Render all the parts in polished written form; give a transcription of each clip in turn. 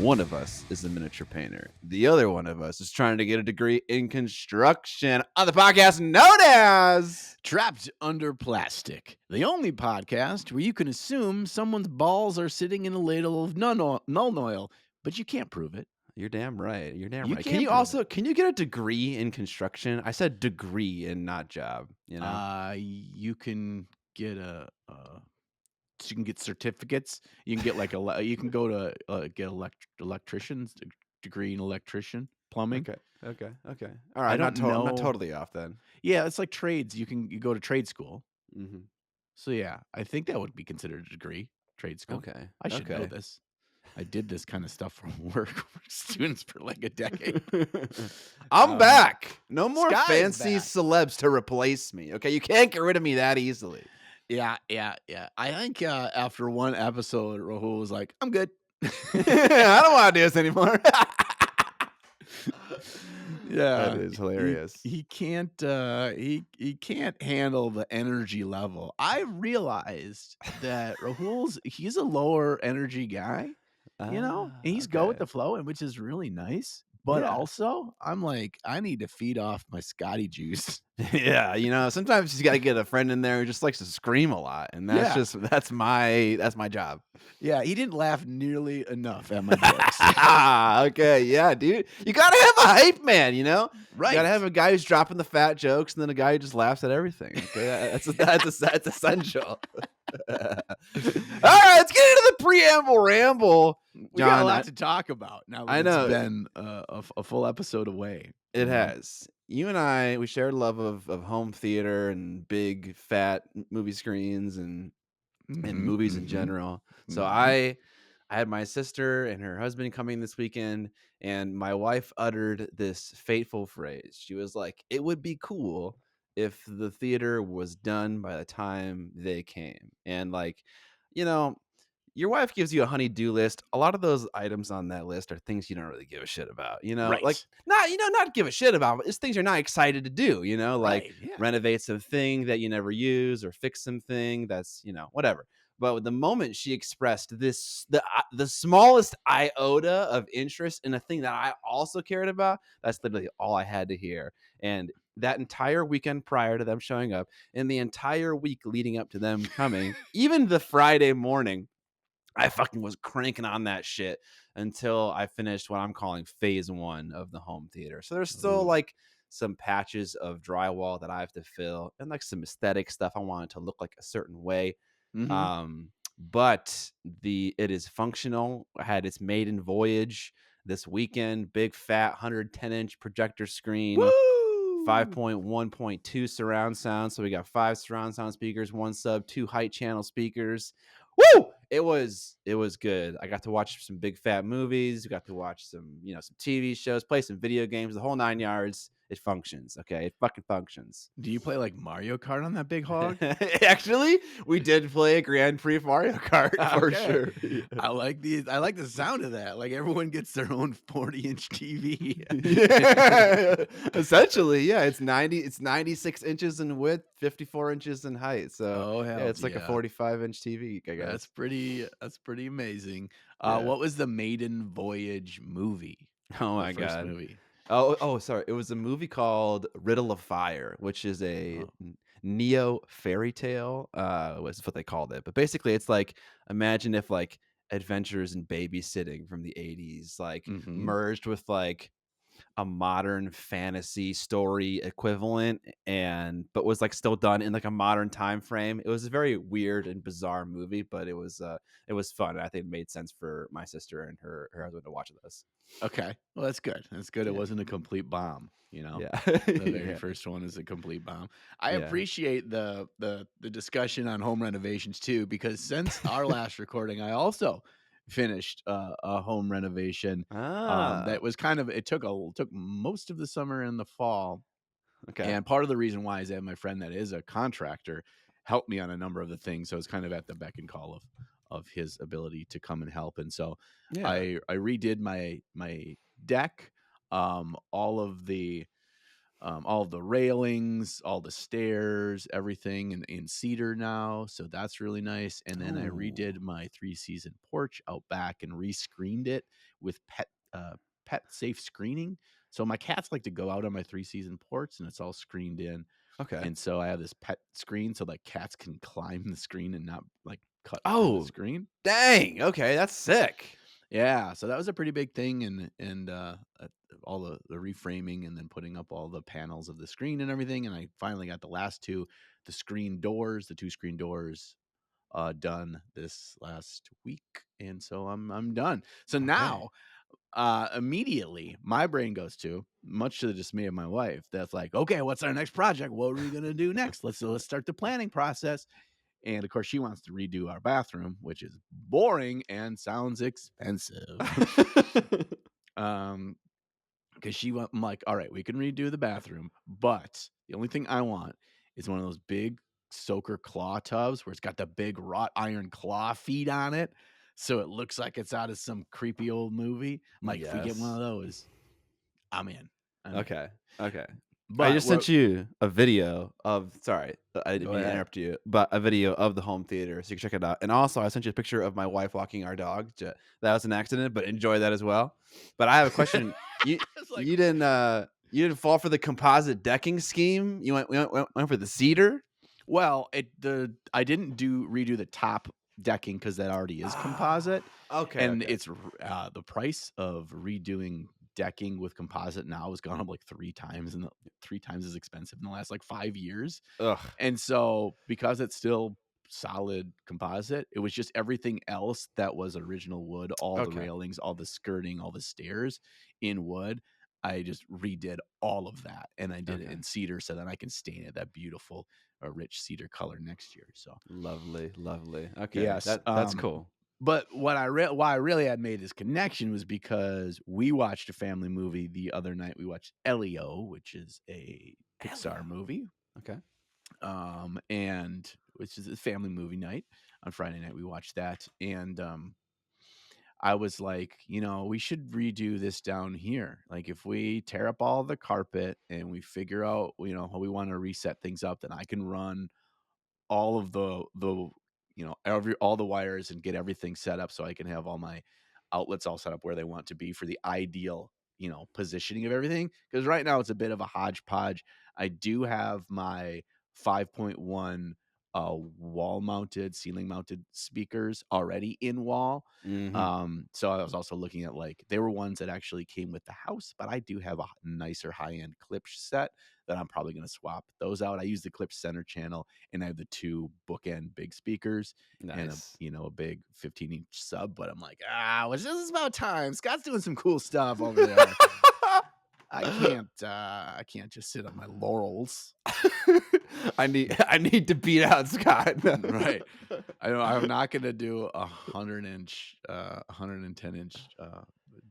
One of us is a miniature painter. The other one of us is trying to get a degree in construction on the podcast known as Trapped Under Plastic, the only podcast where you can assume someone's balls are sitting in a ladle of null oil, but you can't prove it. You're damn right. You're damn You right. can't prove it. Can you get a degree in construction? I said degree and not job, you know? You can get you can get certificates. You can get like you can go to get electrician's degree in electrician, plumbing. Okay. All right. I don't know. Not totally off then. Yeah, it's like trades. You go to trade school. Mm-hmm. So yeah, I think that would be considered a degree, trade school. Okay. I should know this. I did this kind of stuff from work for students for like a decade. I'm back. No more Sky's fancy back. celebs to replace me. Okay, you can't get rid of me that easily. Yeah. I think after one episode, Rahul was like, "I'm good. I don't want to do this anymore." Yeah, that is hilarious. He can't. He can't handle the energy level. I realized that he's a lower energy guy. You know, and he's go with the flow, and which is really nice. But also, I'm like, I need to feed off my Scotty juice. Yeah, you know, sometimes you got to get a friend in there who just likes to scream a lot, and that's my job. Yeah, he didn't laugh nearly enough at my jokes. Okay, yeah, dude, you gotta have a hype man, you know, Right? You gotta have a guy who's dropping the fat jokes, and then a guy who just laughs at everything. Okay, that's essential. All right, let's get into the preamble ramble. We got a lot to talk about now. I know it's been a full episode away. It has. You and we shared love of home theater and big fat movie screens and movies in general. So I had my sister and her husband coming this weekend, and my wife uttered this fateful phrase. She was like, "It would be cool if the theater was done by the time they came." And like, you know, your wife gives you a honey-do list. A lot of those items on that list are things you don't really give a shit about, you know, Right. like not give a shit about, but it's things you're not excited to do, you know, like renovate something that you never use or fix something that's, you know, whatever. But the moment she expressed the smallest iota of interest in a thing that I also cared about, that's literally all I had to hear. And that entire weekend prior to them showing up, and the entire week leading up to them coming, even the Friday morning, I fucking was cranking on that shit until I finished what I'm calling phase 1 of the home theater. So there's still like some patches of drywall that I have to fill and like some aesthetic stuff. I want it to look like a certain way. But it is functional. I had its maiden voyage this weekend. Big fat 110-inch projector screen. Woo! 5.1.2 surround sound. So we got 5 surround sound speakers, 1 sub, 2 height channel speakers. Woo! It was good. I got to watch some big fat movies. We got to watch some TV shows, play some video games, the whole 9 yards. It functions. Okay. It fucking functions. Do you play like Mario Kart on that big hog? Actually, we did play a Grand Prix Mario Kart for sure. Yeah. I like the sound of that. Like everyone gets their own 40-inch TV. Yeah. Essentially, yeah. It's 96 inches in width, 54 inches in height. So it's like a 45-inch TV, I guess. That's pretty amazing. What was the maiden voyage movie? Oh my god. Movie? Oh, sorry. It was a movie called Riddle of Fire, which is a neo fairy tale. Was what they called it. But basically, it's like, imagine if like Adventures in Babysitting from the 80s like merged with like a modern fantasy story equivalent, but was like still done in like a modern time frame. It was a very weird and bizarre movie, but it was fun. I think it made sense for my sister and her husband to watch this. Okay, well that's good. It wasn't a complete bomb, you know. Yeah. The very first one is a complete bomb. I appreciate the discussion on home renovations too, because since our last recording, I also finished a home renovation. That was it took most of the summer and the fall. Okay. And part of the reason why is that my friend that is a contractor helped me on a number of the things, so it's kind of at the beck and call of his ability to come and help. And so I redid my deck, all of the all the railings, all the stairs, everything in cedar now, so that's really nice, and then I Oh, redid my three-season porch out back and rescreened it with pet safe screening, so my cats like to go out on my three-season porch, and it's all screened in, okay. and so I have this pet screen so, like, cats can climb the screen and not, like, cut through the Oh, screen. dang. Okay, that's sick. Yeah, so that was a pretty big thing, all the reframing and then putting up all the panels of the screen and everything, and I finally got the last 2, the 2 screen doors, done this last week, and so I'm done. So Okay. now, immediately, my brain goes to, much to the dismay of my wife, that's like, "Okay, what's our next project? What are we gonna do next? Let's start the planning process." And of course, she wants to redo our bathroom, which is boring and sounds expensive. um, because I'm like, all right, we can redo the bathroom, but the only thing I want is one of those big soaker claw tubs where it's got the big wrought iron claw feet on it. So it looks like it's out of some creepy old movie. I'm like, if we get one of Yes. those, I'm in. I'm in. Okay. Okay. I But just what sent you a video of sorry, I didn't go mean to ahead. interrupt you, but a video of the home theater so you can check it out. And also I sent you a picture of my wife walking our dog. That was an accident, but enjoy that as well. But I have a question. You It's like, you didn't fall for the composite decking scheme? You went for the cedar? well, I didn't redo the top decking because that already is Ah, composite, okay, and okay. the price of redoing decking with composite now has gone up like 3 times as expensive in the last, like, 5 years, Ugh. and so, because it's still solid composite, it was just everything else that was original wood, all the Okay. railings, all the skirting, all the stairs in wood. I just redid all of that, and I did it Okay. in cedar so that I can stain it that beautiful, rich cedar color next year, so, Lovely, lovely. Okay. yes, That's cool. but why I really had made this connection was because we watched a family movie the other night. We watched Elio, which is a Pixar Elio. movie, Okay. and which is a family movie night. On Friday night, we watched that, and, I was like, we should redo this down here. Like, if we tear up all the carpet and we figure out, how we wanna reset things up, then I can run all of all the wires and get everything set up so I can have all my outlets all set up where they want to be for the ideal, positioning of everything. Because right now it's a bit of a hodgepodge. I do have my 5.1 wall mounted, ceiling mounted speakers already in wall. Mhm. So I was also looking at like they were ones that actually came with the house, but I do have a nicer high end Klipsch set that I'm probably going to swap those out. I use the Klipsch center channel and I have the 2 bookend big speakers and Nice. a big 15-inch sub, but I'm like, well, this is about time. Scott's doing some cool stuff over there. I can't just sit on my laurels. I need to beat out Scott. Right. I'm not gonna do a 110-inch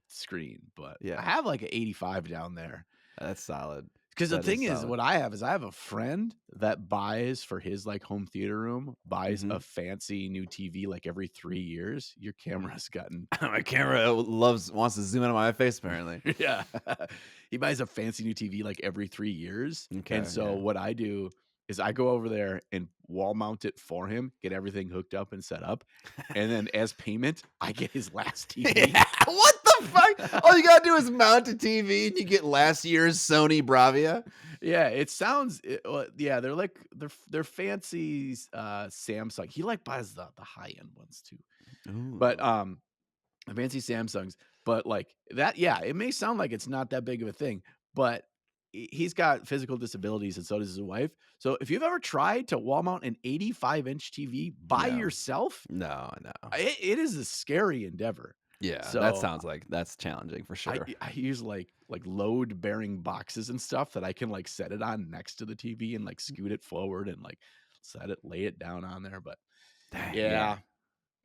screen, but I Yeah, have like an 85 down there. that's solid. Because the That is thing is, solid. what I have is I have a friend that buys for his like home theater room, buys a Mhm. fancy new TV like every 3 years. Your camera's gotten My camera wants to zoom in on my face apparently. yeah. He buys a fancy new TV like every 3 years. And Okay, so yeah. what I do is I go over there and wall mount it for him, get everything hooked up and set up. And then as payment, I get his last TV. Yeah, what the fuck? All you gotta do is mount a TV and you get last year's Sony Bravia? Yeah, yeah, they're fancy Samsung. He like buys the high end ones too. But Ooh, fancy Samsungs, but like that, yeah, it may sound like it's not that big of a thing, but he's got physical disabilities and so does his wife. So if you've ever tried to wall mount an 85-inch TV by no. yourself, No, no. it is a scary endeavor. Yeah, that So sounds like that's challenging for I sure. I use like load bearing boxes and stuff that I can like set it on next to the TV and like scoot it forward and like lay it down on there. But Dang, yeah. yeah,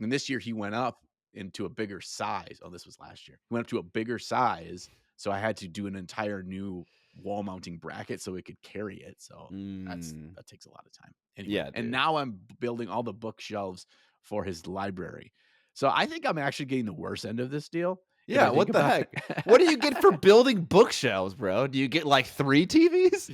and this year he went up into a bigger size. Oh, this was last year. He went up to a bigger size, so I had to do an entire new wall mounting bracket so it could carry it. So Mm. that takes a lot of time. Anyway, Yeah, and dude. now I'm building all the bookshelves for his library. So I think I'm actually getting the worst end of this deal. if I Yeah, think what the about heck? What do you get for it. building bookshelves, bro? Do you get, like, 3 TVs?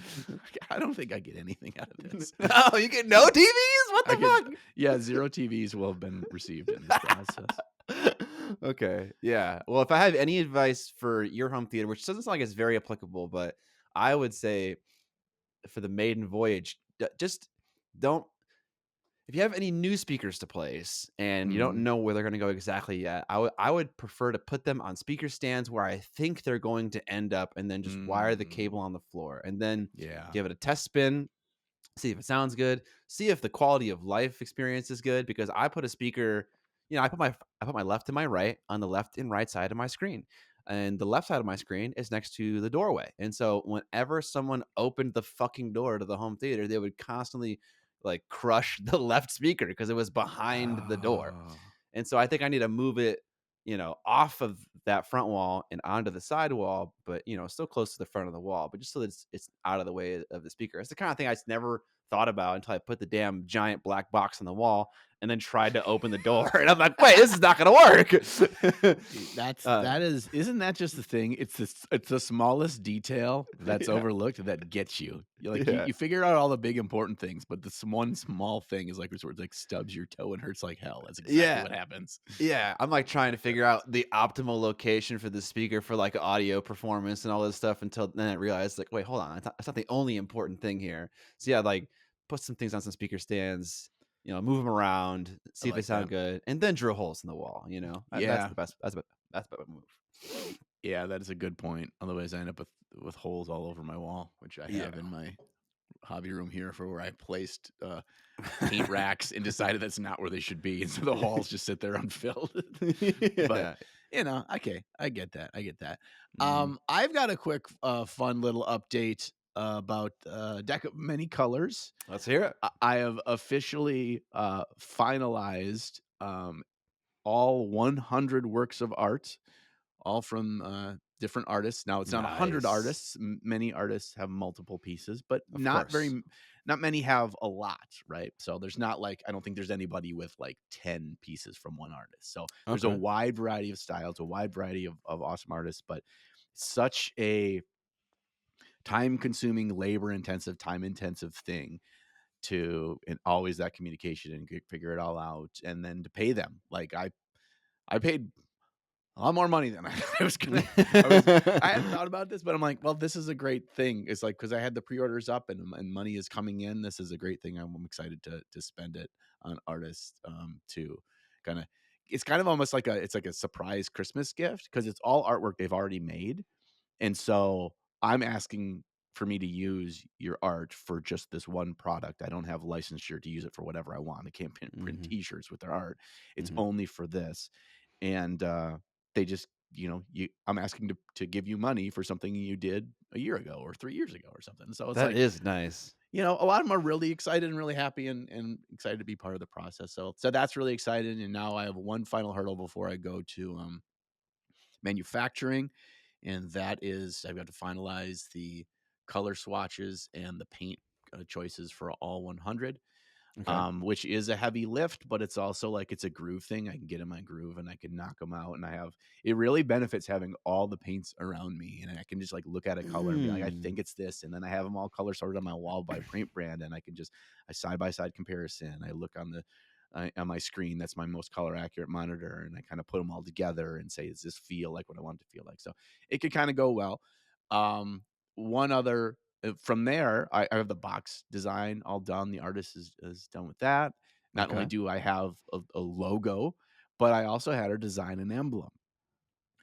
I don't think I get anything out of this. No, you get no TVs? What I get the yeah, 0 TVs will have been received in this process. fuck? Okay, yeah. Well, if I have any advice for your home theater, which doesn't sound like it's very applicable, but I would say for the maiden voyage, just don't if you have any new speakers to place and you don't Mhm. know where they're going to go exactly yet, I would prefer to put them on speaker stands where I think they're going to end up, and then just wire the Mm. cable on the floor, and then Yeah. give it a test spin, see if it sounds good, see if the quality of life experience is good. Because I put a speaker, I put my left and my right on the left and right side of my screen. And the left side of my screen is next to the doorway. And so whenever someone opened the fucking door to the home theater, they would constantly like crush the left speaker because it was behind the door. Oh. And so I think I need to move it, off of that front wall and onto the side wall, but still close to the front of the wall, but just so that it's out of the way of the speaker. It's the kind of thing I just never thought about until I put the damn giant black box on the wall and then tried to open the door. And I'm like, wait, this is not gonna work. uh, That is isn't that just the thing? It's the smallest detail that's yeah. overlooked that gets you. You Yeah. you figure out all the big important things, but this one small thing is like sort of like stubs your toe and hurts like hell. That's exactly Yeah. what happens. Yeah, I'm like trying to figure out the optimal location for the speaker for like audio performance and all this stuff until then I realized like, wait, hold on, that's not the only important thing here. So yeah, like put some things on some speaker stands, move them around, I see if they like that. sound good, and then drill holes in the wall. That's Yeah. the best. That's the best move. Yeah, that is a good point. Otherwise, I end up with holes all over my wall, which I Yeah. have in my hobby room here for where I placed paint racks and decided that's not where they should be, and so the halls just sit there unfilled. But Yeah. okay, I get that. I get that. Mhm. I've got a quick, fun little update about deck of many colors. Let's hear it. I have officially finalized all 100 works of art, all from different artists. Now it's not 100 Nice. artists. Many artists have multiple pieces, but Of course. not many have a lot, right? So there's not like I don't think there's anybody with like 10 pieces from one artist. So there's a Okay. wide variety of styles, a wide variety of awesome artists, but such a time consuming, labor intensive, time intensive thing to and always that communication and figure it all out and then to pay them. Like I paid a lot more money than I was gonna I hadn't thought about this, but I'm like, well, this is a great thing. It's like because I had the pre-orders up and money is coming in. This is a great thing. I'm excited to spend it on artists to kind of it's kind of almost like a surprise Christmas gift because it's all artwork they've already made. And so I'm asking for me to use your art for just this one product. I don't have licensure to use it for whatever I want. I can't print Mhm. t-shirts with their art. It's Mhm. only for this. And they just, I'm asking to give you money for something you did a year ago or 3 years ago or something. So it's That like, is nice. a lot of them are really excited and really happy and excited to be part of the process. So that's really exciting. And now I have one final hurdle before I go to manufacturing, and that is I've got to finalize the color swatches and the paint choices for all 100, Okay. which is a heavy lift, but it's also like it's a groove thing. I can get in my groove and I can knock them out, and it really benefits having all the paints around me, and I can just like look at a color and be like, I Mm. think it's this, and then I have them all color sorted on my wall by paint brand, and I can just a side by side comparison. I look on my screen. That's my most color accurate monitor. And I kind of put them all together and say, does this feel like what I want it to feel like? So it could kind of go well. One other from there, I have the box design all done. The artist is done with that. Not only Okay. do I have a logo, but I also had her design an emblem.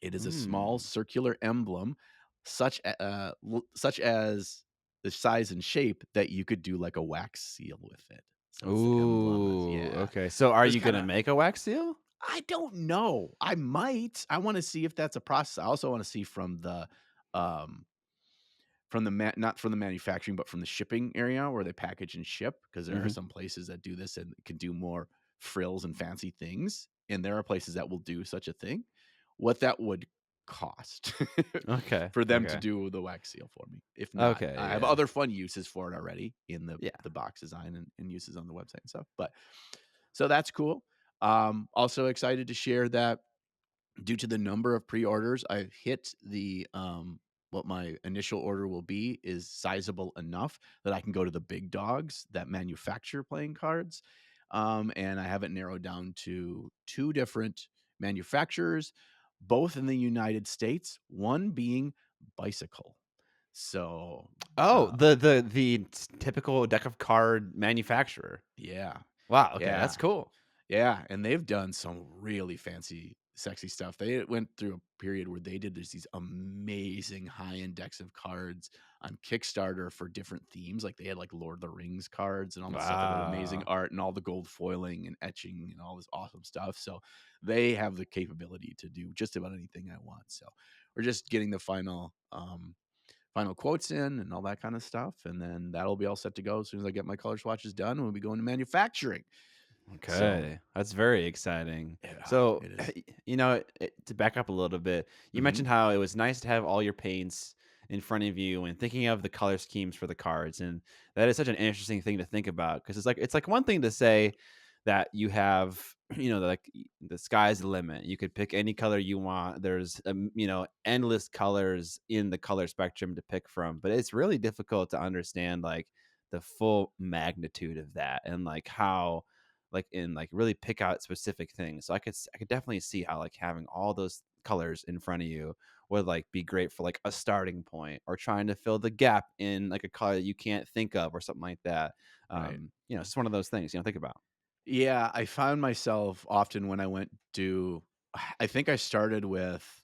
It is a small Mm. circular emblem, such as the size and shape that you could do like a wax seal with it. So it's the emblem. Ooh, Yeah. okay. So are So it's you kind gonna of make a wax seal? I don't know. I might. I want to see if that's a process. I also want to see um from the not from the manufacturing, but from the shipping area where they package and ship, because there are Mhm. some places that do this and can do more frills and fancy things, and there are places that will do such a thing. What that would cost Okay, for them to okay. do the wax seal for me. If not, Okay, I have yeah. other fun uses for it already in Yeah. the box design and uses on the website and stuff. But so that's cool. Also excited to share that due to the number of pre-orders, I've hit the what my initial order will be is sizable enough that I can go to the big dogs that manufacture playing cards. And I have it narrowed down to two different manufacturers, both in the United States, one being Bicycle. So, Oh, the typical deck of card manufacturer. yeah, Wow, okay, yeah. that's cool. Yeah, and they've done some really fancy, sexy stuff. They went through a period where they did these amazing high-end decks of cards on Kickstarter for different themes. Like they had like Lord of the Rings cards and all this stuff that were amazing Wow. art and all the gold foiling and etching and all this awesome stuff. So they have the capability to do just about anything I want. So we're just getting the final quotes in and all that kind of stuff. And then that'll be all set to go as soon as I get my color swatches done. We'll be going to manufacturing. So Okay, that's very exciting. yeah, So, it is. to back up a little bit, you Mhm. mentioned how it was nice to have all your paints in front of you and thinking of the color schemes for the cards, and that is such an interesting thing to think about because it's like one thing to say that you have, the sky's the limit. You could pick any color you want. There's endless colors in the color spectrum to pick from, but it's really difficult to understand like the full magnitude of that and like how really pick out specific things. So I could definitely see how like having all those colors in front of you would like be great for like a starting point or trying to fill the gap in like a color that you can't think of or something like that. Right. It's just one of those things, think about. Yeah, I found myself often when I went to I think I started with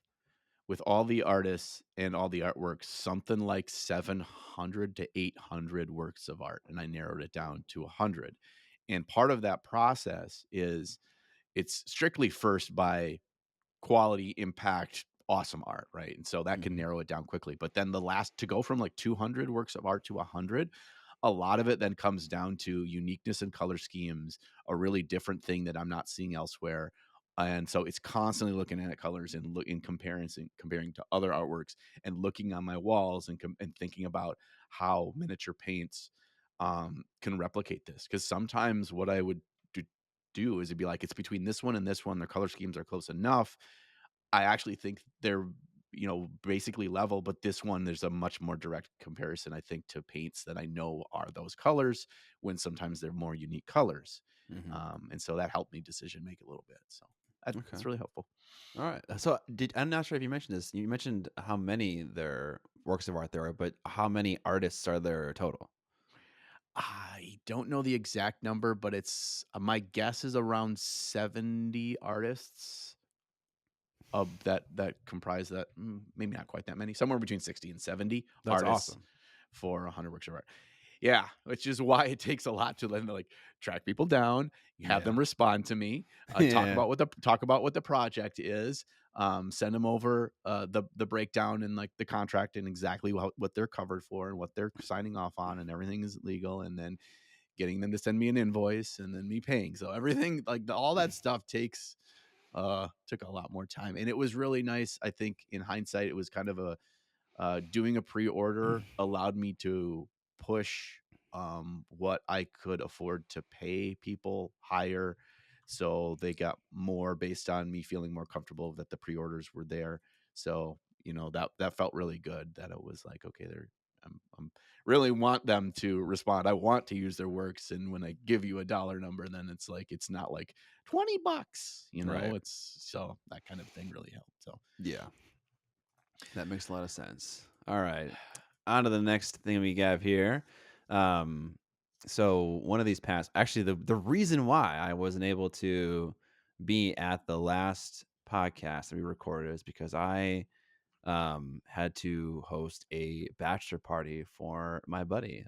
all the artists and all the artworks, something like 700 to 800 works of art, and I narrowed it down to 100. And part of that process is it's strictly first by quality, impact, awesome art, right? And so that can Mhm. narrow it down quickly. But then the last to go from like 200 works of art to 100, a lot of it then comes down to uniqueness and color schemes, a really different thing that I'm not seeing elsewhere. And so it's constantly looking at colors and look in comparison, comparing to other artworks and looking on my walls and thinking about how miniature paints can replicate this. Because sometimes what I would do is it'd be like it's between this one and this one. Their color schemes are close enough. I actually think they're, basically level, but this one, there's a much more direct comparison, I think, to paints that I know are those colors when sometimes they're more unique colors. Mhm. And so that helped me decision make a little bit. So Okay. that's really helpful. All right. So I'm not sure if you mentioned this. You mentioned how many there works of art there are, but how many artists are there total? I don't know the exact number, but it's my guess is around 70 artists that comprise that. Maybe not quite that many, somewhere between 60 and 70 That's artists awesome. for 100 works of art. Yeah, which is why it takes a lot to then, like, track people down, have them Yeah. respond to me, Yeah. talk about what the project is, send them over, the breakdown and, like, the contract and exactly what they're covered for and what they're signing off on and everything is legal, and then getting them to send me an invoice and then me paying. So everything, like, all that stuff took a lot more time, and it was really nice. I think in hindsight, it was kind of a doing a pre-order allowed me to push what I could afford to pay people higher, so they got more based on me feeling more comfortable that the pre-orders were there. So that felt really good. That it was like, okay, I'm really want them to respond. I want to use their works, and when I give you a dollar number, then it's like it's not like $20. Right. It's so that kind of thing really helped. So Yeah. That makes a lot of sense. All right. On to the next thing we have here. Um, so one of these past actually the reason why I wasn't able to be at the last podcast that we recorded is because I had to host a bachelor party for my buddy.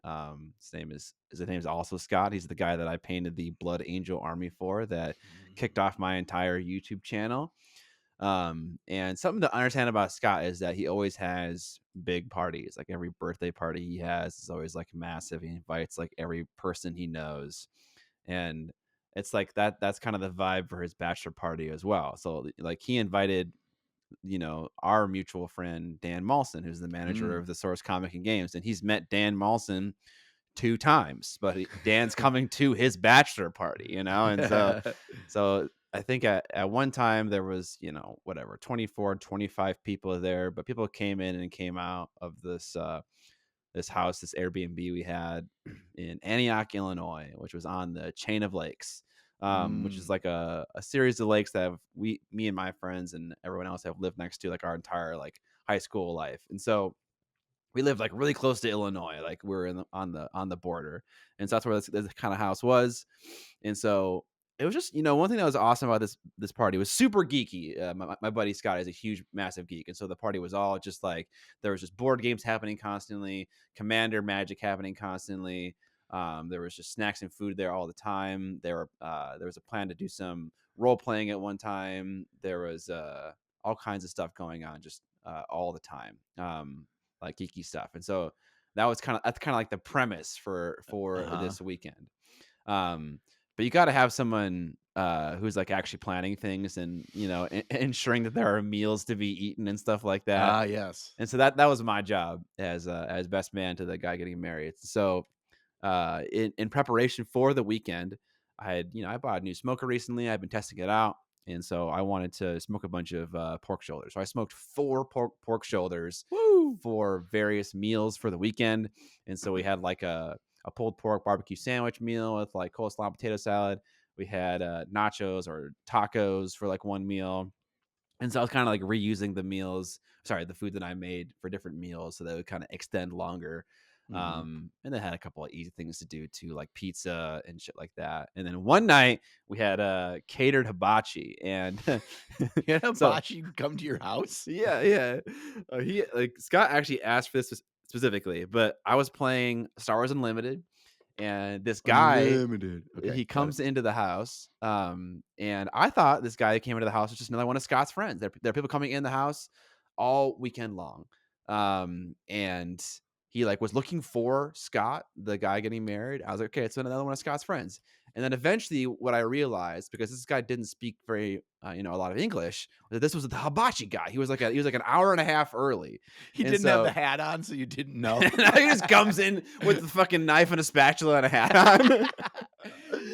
His name is also Scott. He's the guy that I painted the Blood Angel army for that kicked off my entire YouTube channel. And something to understand about Scott is that he always has big parties. Like every birthday party he has is always like massive. He invites like every person he knows. And it's like that's kind of the vibe for his bachelor party as well. So like he invited, our mutual friend Dan Mawson, who's the manager of mm. the Source Comic and Games, and he's met Dan Mawson two times, but Dan's coming to his bachelor party, and so I think at one time there was, whatever, 24, 25 people there, but people came in and came out of this house, this Airbnb we had in Antioch, Illinois, which was on the chain of lakes, which is Mm. like a series of lakes that me and my friends and everyone else have lived next to like our entire like high school life. And so we lived like really close to Illinois, like we're on the border, and so that's where this kind of house was. And so it was just, one thing that was awesome about this party was super geeky. My buddy Scott is a huge, massive geek, and so the party was all just like there was just board games happening constantly, Commander Magic happening constantly. There was just snacks and food there all the time. There was a plan to do some role playing at one time. There was all kinds of stuff going on just all the time. Like geeky stuff. And so that's kind of like the premise for Uh-huh. this weekend. But you got to have someone who's like actually planning things and ensuring that there are meals to be eaten and stuff like that. Ah, yes. And so that was my job as best man to the guy getting married. So in preparation for the weekend, I bought a new smoker recently. I've been testing it out, and so I wanted to smoke a bunch of pork shoulders. So I smoked 4 pork shoulders Woo! for various meals for the weekend. And so we had like a pulled pork barbecue sandwich meal with like coleslaw and potato salad. We had nachos or tacos for like one meal. And so I was kind of like reusing the food that I made for different meals so that it would kind of extend longer. Mhm. And then had a couple of easy things to do too, like pizza and shit like that. And then one night we had a catered hibachi, and You had so hibachi come to your house? yeah. He like Scott actually asked for this specifically, but I was playing Star Wars Unlimited, and this guy Unlimited. Okay, he got it. comes into the house, and I thought this guy that came into the house was just another one of Scott's friends. There are people coming in the house all weekend long, and he like was looking for Scott, the guy getting married. I was like, okay, it's another one of Scott's friends. And then eventually, what I realized, because this guy didn't speak very, a lot of English, that this was the hibachi guy. He was like an hour and a half early, He and didn't have the so hat on, so you didn't know. he just comes in with the fucking knife and a spatula and a hat on.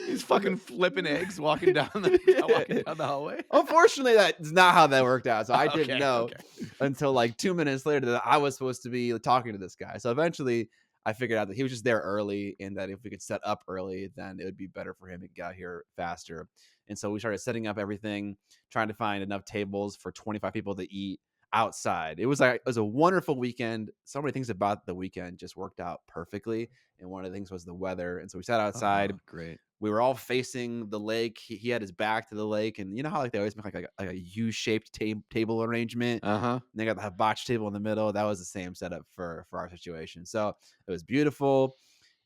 He's fucking flipping eggs walking down walking down the hallway. Unfortunately, that's not how that worked out. So I didn't Okay, know okay. until like 2 minutes later that I was supposed to be talking to this guy. So eventually I figured out that he was just there early, and that if we could set up early, then it would be better for him to get out here faster. And so we started setting up everything, trying to find enough tables for 25 people to eat outside. It was a wonderful weekend. So many things about the weekend just worked out perfectly. And one of the things was the weather. And so we sat outside. Great. We were all facing the lake. He had his back to the lake, and you know how like they always make like a U-shaped table arrangement. Uh-huh. And they got the hibachi table in the middle. That was the same setup for our situation. So it was beautiful.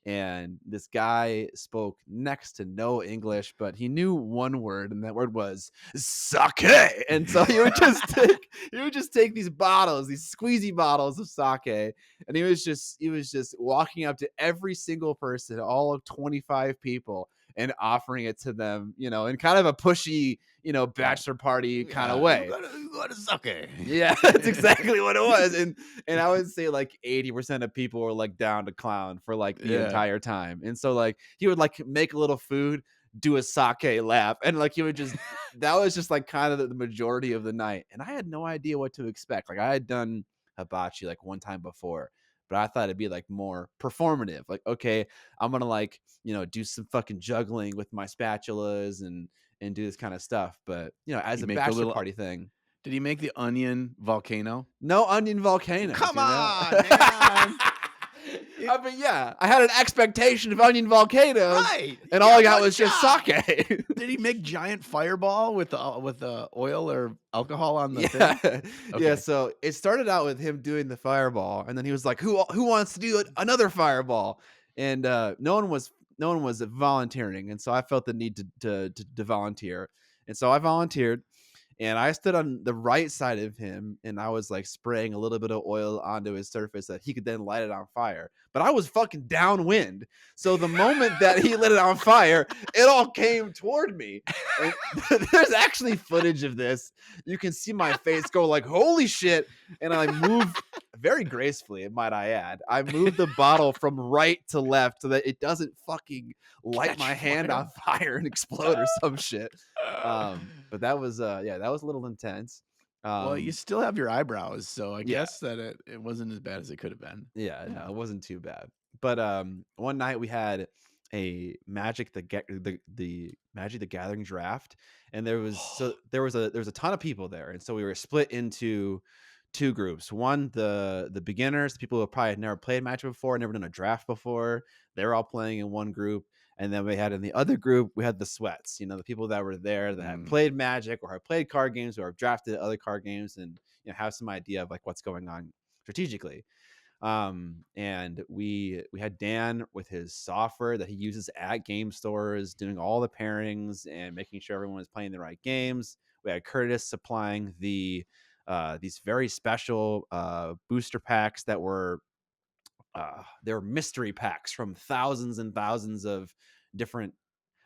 And this guy spoke next to no English, but he knew one word, and that word was sake. And so he would just take these bottles, these squeezy bottles of sake, and he was just walking up to every single person, all of 25 people, and offering it to them, in kind of a pushy, bachelor party kind of way. You got a sake. Yeah, that's exactly what it was. And I would say like 80% of people were like down to clown for like the Yeah. entire time. And so like he would like make a little food, do a sake lap, and like he would just that was just like kind of the majority of the night. And I had no idea what to expect. Like I had done hibachi like one time before, but I thought it'd be like more performative. Like, okay, I'm gonna like, do some fucking juggling with my spatulas and do this kind of stuff. But as You a make the bachelor little party thing. Did he make the onion volcano? No onion volcanoes. Come on, man. But yeah, I had an expectation of onion volcanoes, Right. and all I got one was just job. sake. Did he make giant fireball with the oil or alcohol on the Yeah, thing? yeah. Okay. So it started out with him doing the fireball, and then he was like, "Who wants to do another fireball?" And no one was volunteering, and so I felt the need to volunteer, and so I volunteered. And I stood on the right side of him, and I was like spraying a little bit of oil onto his surface that he could then light it on fire. But I was fucking downwind. So the moment that he lit it on fire, it all came toward me. And there's actually footage of this. You can see my face go like, holy shit. And I move very gracefully, might I add. I moved the bottle from right to left so that it doesn't fucking light Catch my hand fire. on fire and explode or some shit. But that was yeah, that was a little intense. Well, you Um, still have your eyebrows, so I yeah, guess that it wasn't as bad as it could have been. yeah, no, Yeah. it wasn't too bad. But one night we had a the Magic the Gathering draft, and there was a ton of people there, and so we were split into two groups. One, the beginners, the people who probably had never played Magic before, never done a draft before. They were all playing in one group, and then we had in the other group we had the sweats. You know, the people that were there that had Mm. played Magic or had played card games or have drafted other card games, and have some idea of like what's going on strategically. And we had Dan with his software that he uses at game stores, doing all the pairings and making sure everyone was playing the right games. We had Curtis supplying these very special booster packs that were they were mystery packs from thousands and thousands of different,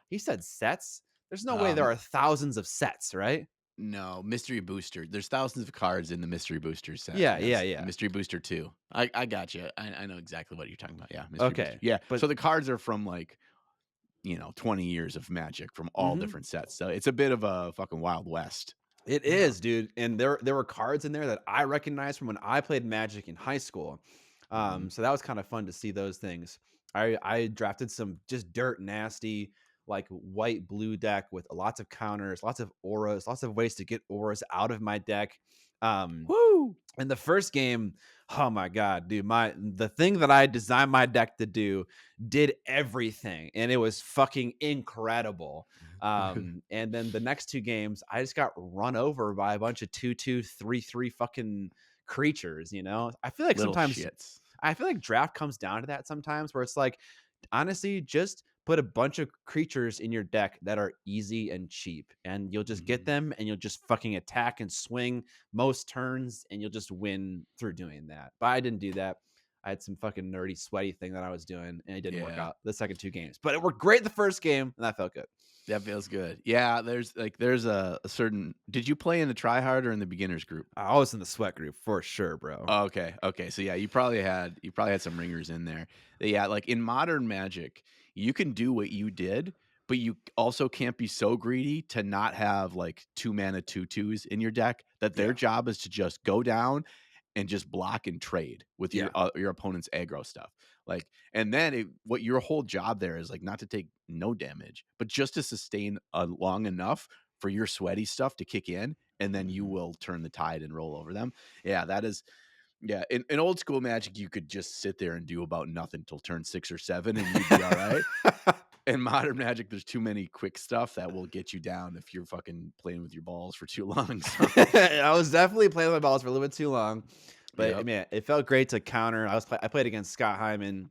he said, sets. There's no way there Um, are thousands of sets, right? no, mystery booster. There's thousands of cards in the mystery booster set. Yeah, yeah, Yes, yeah. mystery booster 2. I got you. I know exactly what you're talking about. Yeah, mystery booster. Okay, Yeah. but So the cards are from like 20 years of Magic from all mhm. different sets. So it's a bit of a fucking Wild West. It Yeah. is, dude, and there were cards in there that I recognized from when I played Magic in high school. Mhm. So that was kind of fun to see those things. I drafted some just dirt nasty, like white blue deck with lots of counters, lots of auras, lots of ways to get auras out of my deck. Um, Woo! in the first game, oh my god, dude, the thing that I designed my deck to do did everything, and it was fucking incredible. And then the next two games, I just got run over by a bunch of 2/2, 3/3 fucking creatures. I feel like Little sometimes shits. I feel like draft comes down to that sometimes, where it's like, honestly, just put a bunch of creatures in your deck that are easy and cheap, and you'll just get Mhm. them, and you'll just fucking attack and swing most turns, and you'll just win through doing that. But I didn't do that. I had some fucking nerdy, sweaty thing that I was doing, and it didn't work Yeah. out the second two games. But it worked great the first game, and that felt good. That feels good. Yeah, there's a certain did you play in the tryhard or in the beginners group? I was in the sweat group for sure, bro. Oh, okay, okay. So yeah, you probably had some ringers in there. Yeah, like in modern Magic, you can do what you did, but you also can't be so greedy to not have like 2 mana 2/2s in your deck that their Yeah, job is to just go down and just block and trade with yeah. your opponent's aggro stuff. Like, and then what your whole job there is like not to take no damage, but just to sustain long enough for your sweaty stuff to kick in, and then you Mhm. will turn the tide and roll over them. Yeah, that is yeah, in old school Magic, you could just sit there and do about nothing till turn 6 or 7, and you'd be alright. In modern Magic, there's too many quick stuff that will get you down if you're fucking playing with your balls for too long, so I was definitely playing with my balls for a little bit too long, but I Yep. mean, it felt great to counter. I played against Scott Hyman.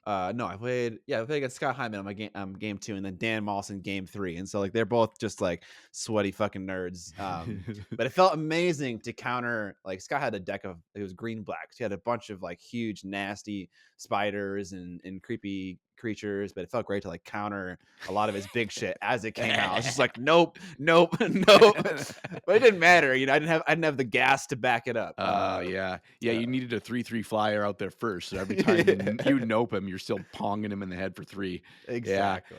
No, I played against Scott Hyman on my game two, and then Dan Mawson game three, and so like they're both just like sweaty fucking nerds. But it felt amazing to counter. Like Scott had a deck of, it was green black. So he had a bunch of like huge nasty spiders and creepy creatures, but it felt great to like counter a lot of his big shit as it came out. I was just like, nope, nope, nope. But it didn't matter, I didn't have the gas to back it up. Yeah. Yeah, Uh you needed a 3/3 flyer out there first, so every time you yeah, nope him, you're still ponging him in the head for 3. Yeah. exactly,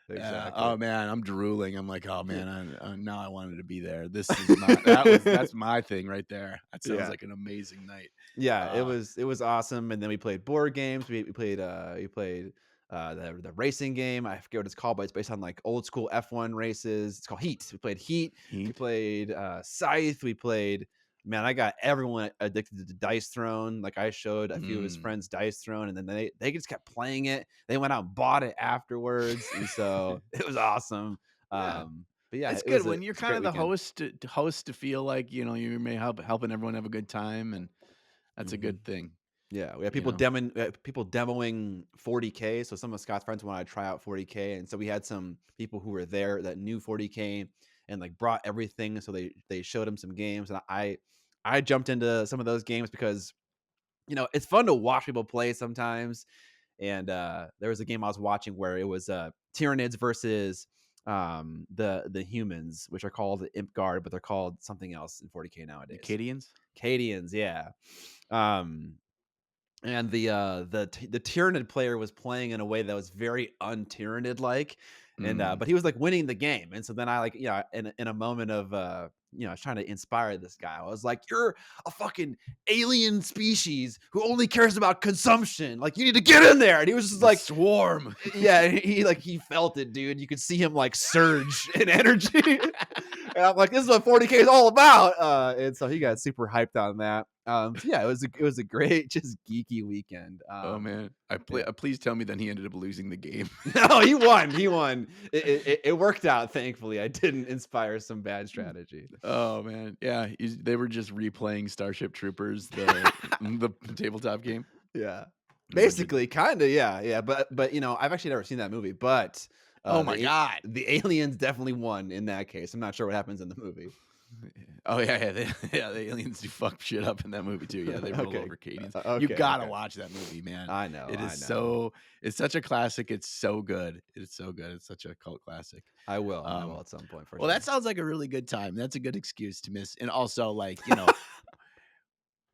Oh exactly. man, I'm drooling. I'm like, "Oh man, now I wanted to be there." This is my Yeah. that's my thing right there. That sounds like an amazing night. Yeah, it Uh, was it was awesome, and then we played board games. We played the racing game. I forget what it's called, but it's based on like old school F1 races. It's called Heat. We played Heat. We Heat. played Scythe. We played, man, I got everyone addicted to Dice Throne. Like I showed a few of his Mm. friends Dice Throne, and then they just kept playing it. They went out and bought it afterwards, and so it was awesome. Yeah. But yeah, It's it good was a when you're it's a kind great of the weekend. host to feel like, you may helping everyone have a good time, and that's a Mhm. good thing, Yeah, we had you know? people demoing 40K. So some of Scott's friends wanted to try out 40K, and so we had some people who were there that knew 40K and like brought everything. So they showed him some games, and I jumped into some of those games because it's fun to watch people play sometimes. And there was a game I was watching where it was Tyranids versus the humans, which are called the Imp Guard, but they're called something else in 40K The nowadays. Cadians? Cadians, yeah. Um, and the Tyranid player was playing in a way that was very un-Tyranid like, and Mm. but he was like winning the game, and so then I like in a moment of I was trying to inspire this guy. I was like, "You're a fucking alien species who only cares about consumption. Like you need to get in there." And he was just The like, swarm. yeah, and he felt it, dude. You could see him like surge in energy. And I'm like, this is what 40K is all about. And so he got super hyped on that. So yeah, it was a great, just geeky weekend. Oh, man. Yeah. Please tell me then he ended up losing the game. No, he won. He won. It worked out. Thankfully, I didn't inspire some bad strategy. Oh, man. Yeah, they were just replaying Starship Troopers, the tabletop game. Yeah, They were just basically, kind of. Yeah, yeah. But I've actually never seen that movie. But Oh my the god. the aliens definitely won in that case. I'm not sure what happens in the movie. Oh, yeah, the aliens do fuck shit up in that movie too. Yeah, they roll Okay. over Cadians. You Okay. gotta Okay. watch that movie, man. I know. It I is know. it's such a classic. It's so good. It's so good. It's such a cult classic. I will. I will Um, at some point for well, that sure. sounds like a really good time. That's a good excuse to miss. And also, like,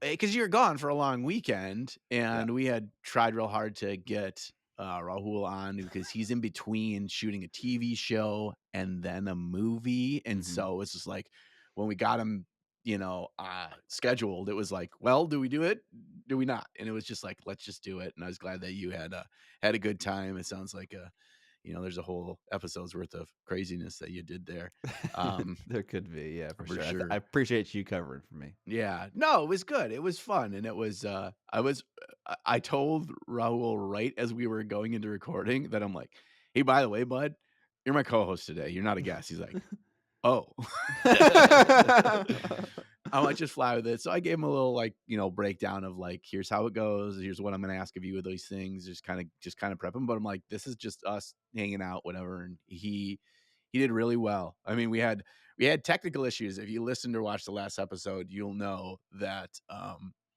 because you're gone for a long weekend, Yeah. and we had tried real hard to get Rahul on because he's in between shooting a TV show and then a movie, and Mhm. so it's just like when we got him, scheduled, it was like, well, do we do it? Do we not? And it was just like, let's just do it. And I was glad that you had a good time. It sounds like there's a whole episode's worth of craziness that you did there. Um, There could be, yeah, for for sure. I sure. appreciate you covering for me. Yeah. No, it was good. It was fun, and it was, I told Raul right as we were going into recording that I'm like, "Hey, by the way, bud, you're my co-host today. You're not a guest." He's like, "Oh." I might just fly with it. So I gave him a little breakdown of like, here's how it goes. Here's what I'm gonna ask of you with these things. Just kind of prep him. But I'm like, this is just us hanging out, whatever. And he did really well. I mean, we had technical issues. If you listened or watched the last episode, you'll know that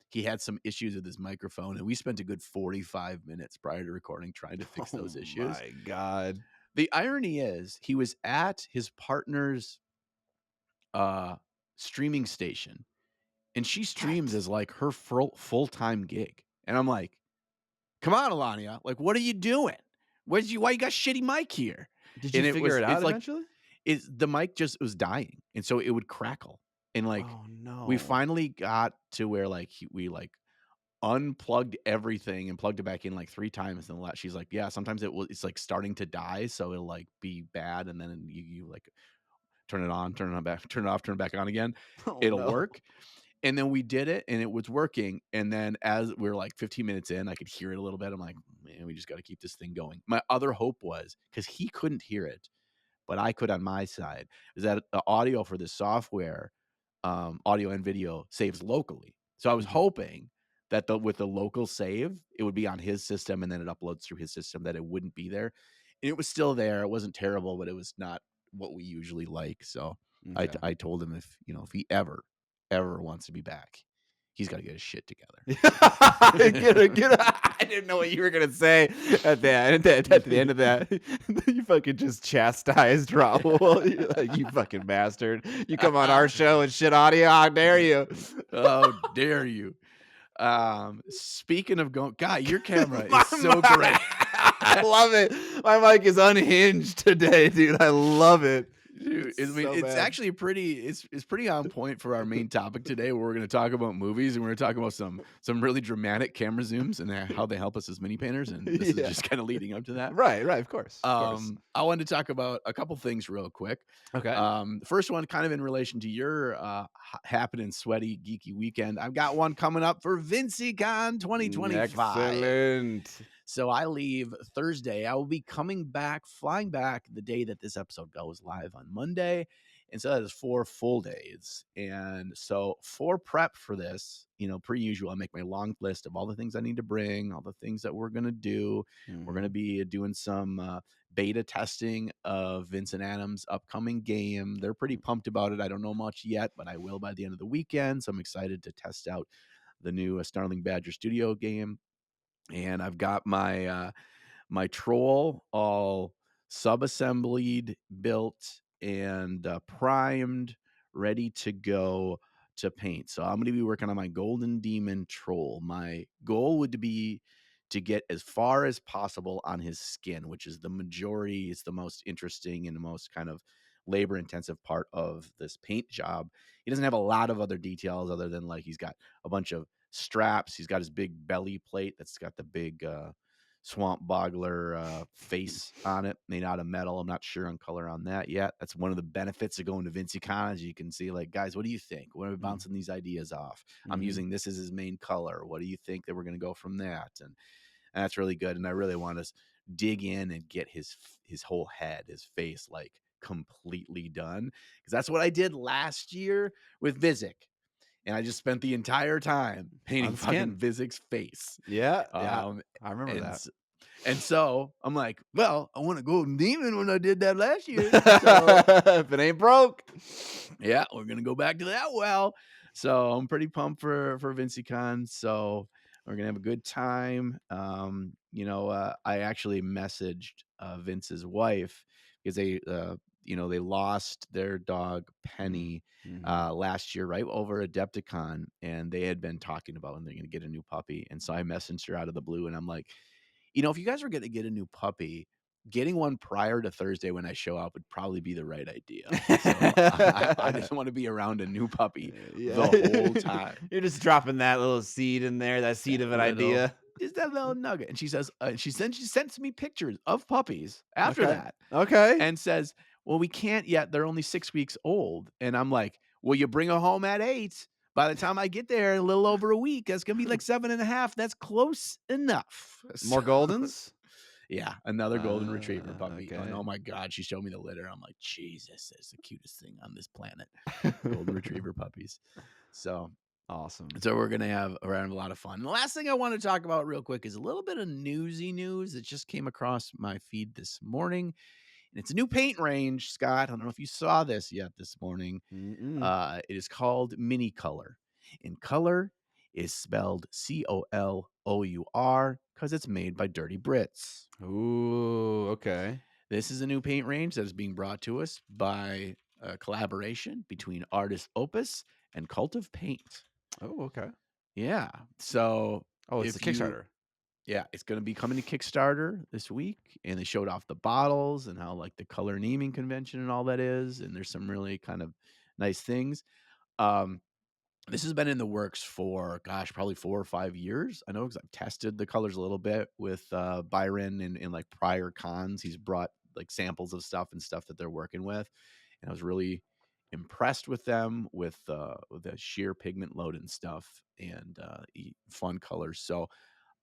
he had some issues with his microphone, and we spent a good 45 minutes prior to recording trying to fix Oh those issues. my god. The irony is he was at his partner's uh streaming station, and she streams What? as like her full-time gig. And I'm like, come on, Alania, like, what are you doing? Why you got shitty mic here? Did you And figure it out it's like eventually? the mic just was dying, and so it would crackle. And like Oh we no. finally got to where like we like unplugged everything and plugged it back in like 3 times, and she's like, yeah, sometimes it's like starting to die, so it'll like be bad, and then you like turn it on, turn it on back, turn it off, turn it back on again. Oh It'll no. work. And then we did it, and it was working, and then as we are like 15 minutes in, I could hear it a little bit. I'm like, "Man, we just gotta keep this thing going." My other hope was because he couldn't hear it, but I could on my side, is that the audio for this software, audio and video, saves locally. So I was Mhm. hoping that with the local save, it would be on his system, and then it uploads through his system, that it wouldn't be there. And it was still there. It wasn't terrible, but it was not what we usually like. So Okay. I told him if he ever wants to be back, he's gotta get his shit together. I didn't know what you were gonna say at the end. At the end of that, you fucking just chastised Raul. You're like, you fucking bastard! You come on our show and shit audio. How dare you? How dare you? Speaking of going, God, your camera is My so great. I love it. My mic is unhinged today, dude. I love it. Dude, It's I mean, so it's bad. actually it's pretty on point for our main topic today, where we're going to talk about movies, and we're going to talk about some really dramatic camera zooms and how they help us as mini painters. And this is Yeah. just kind of leading up to that. Right. Right. Of course. Of course. I wanted to talk about a couple things real quick. Okay. The first one, kind of in relation to your happening sweaty geeky weekend. I've got one coming up for VinciCon 2025. Excellent. So I leave Thursday. I will be flying back the day that this episode goes live on Monday. And so that is 4 full days. And so for prep for this, per usual, I make my long list of all the things I need to bring, all the things that we're going to do. We're going to Mhm. be doing some beta testing of Vincent Adams' upcoming game. They're pretty pumped about it. I don't know much yet, but I will by the end of the weekend. So I'm excited to test out the new Snarling Badger Studio game. And I've got my troll all sub-assembled, built, and primed, ready to go to paint. So I'm going to be working on my Golden Demon Troll. My goal would be to get as far as possible on his skin, which is the majority. It's the most interesting and the most kind of labor intensive part of this paint job. He doesn't have a lot of other details other than like he's got a bunch of straps. He's got his big belly plate that's got the big swamp boggler face on it, made out of metal. I'm not sure on color on that yet. That's one of the benefits of going to VincyCon, is you can see, like, guys, what do you think? What are we bouncing these ideas off? I'm using this as his main color. What do you think that we're going to go from that? And that's really good. And I really want to dig in and get his whole head, his face, like completely done, because that's what I did last year with Vizik. And I just spent the entire time painting fucking Vizik's face. Yeah, I remember that. And so I'm like, well, I want a Golden Demon when I did that last year. So if it ain't broke, yeah, we're gonna go back to that well. So I'm pretty pumped for VincyCon. So we're gonna have a good time. I actually messaged Vince's wife because they lost their dog Penny last year, right over Adepticon, and they had been talking about when they're gonna get a new puppy. And so I messaged her out of the blue, and I'm like, if you guys were gonna get a new puppy, getting one prior to Thursday when I show up would probably be the right idea. So I just want to be around a new puppy the whole time. You're just dropping that little seed in there, that seed of an idea. Just that little nugget. And she says, she sends me pictures of puppies after that. Okay. And says, well, we can't yet. They're only 6 weeks old. And I'm like, well, you bring her home at 8. By the time I get there, a little over a week, that's going to be like 7.5. That's close enough. More Goldens? Yeah, another golden retriever puppy. Okay. And oh my God, she showed me the litter. I'm like, Jesus, that's the cutest thing on this planet. Golden retriever puppies. So awesome. So we're gonna have a lot of fun. And the last thing I want to talk about real quick is a little bit of newsy news that just came across my feed this morning. And it's a new paint range, Scott. I don't know if you saw this yet this morning. It is called Mini Color. And color is spelled COLOUR because it's made by Dirty Brits. Ooh, okay. This is a new paint range that is being brought to us by a collaboration between Artist Opus and Cult of Paint. Oh, okay. Yeah. So, it's a Kickstarter. Yeah, it's going to be coming to Kickstarter this week, and they showed off the bottles and how like the color naming convention and all that is, and there's some really kind of nice things. This has been in the works for, gosh, probably 4 or 5 years. I know because I've tested the colors a little bit with Byron in like prior cons. He's brought like samples of stuff and stuff that they're working with, and I was really impressed with them with the sheer pigment load and stuff and fun colors. So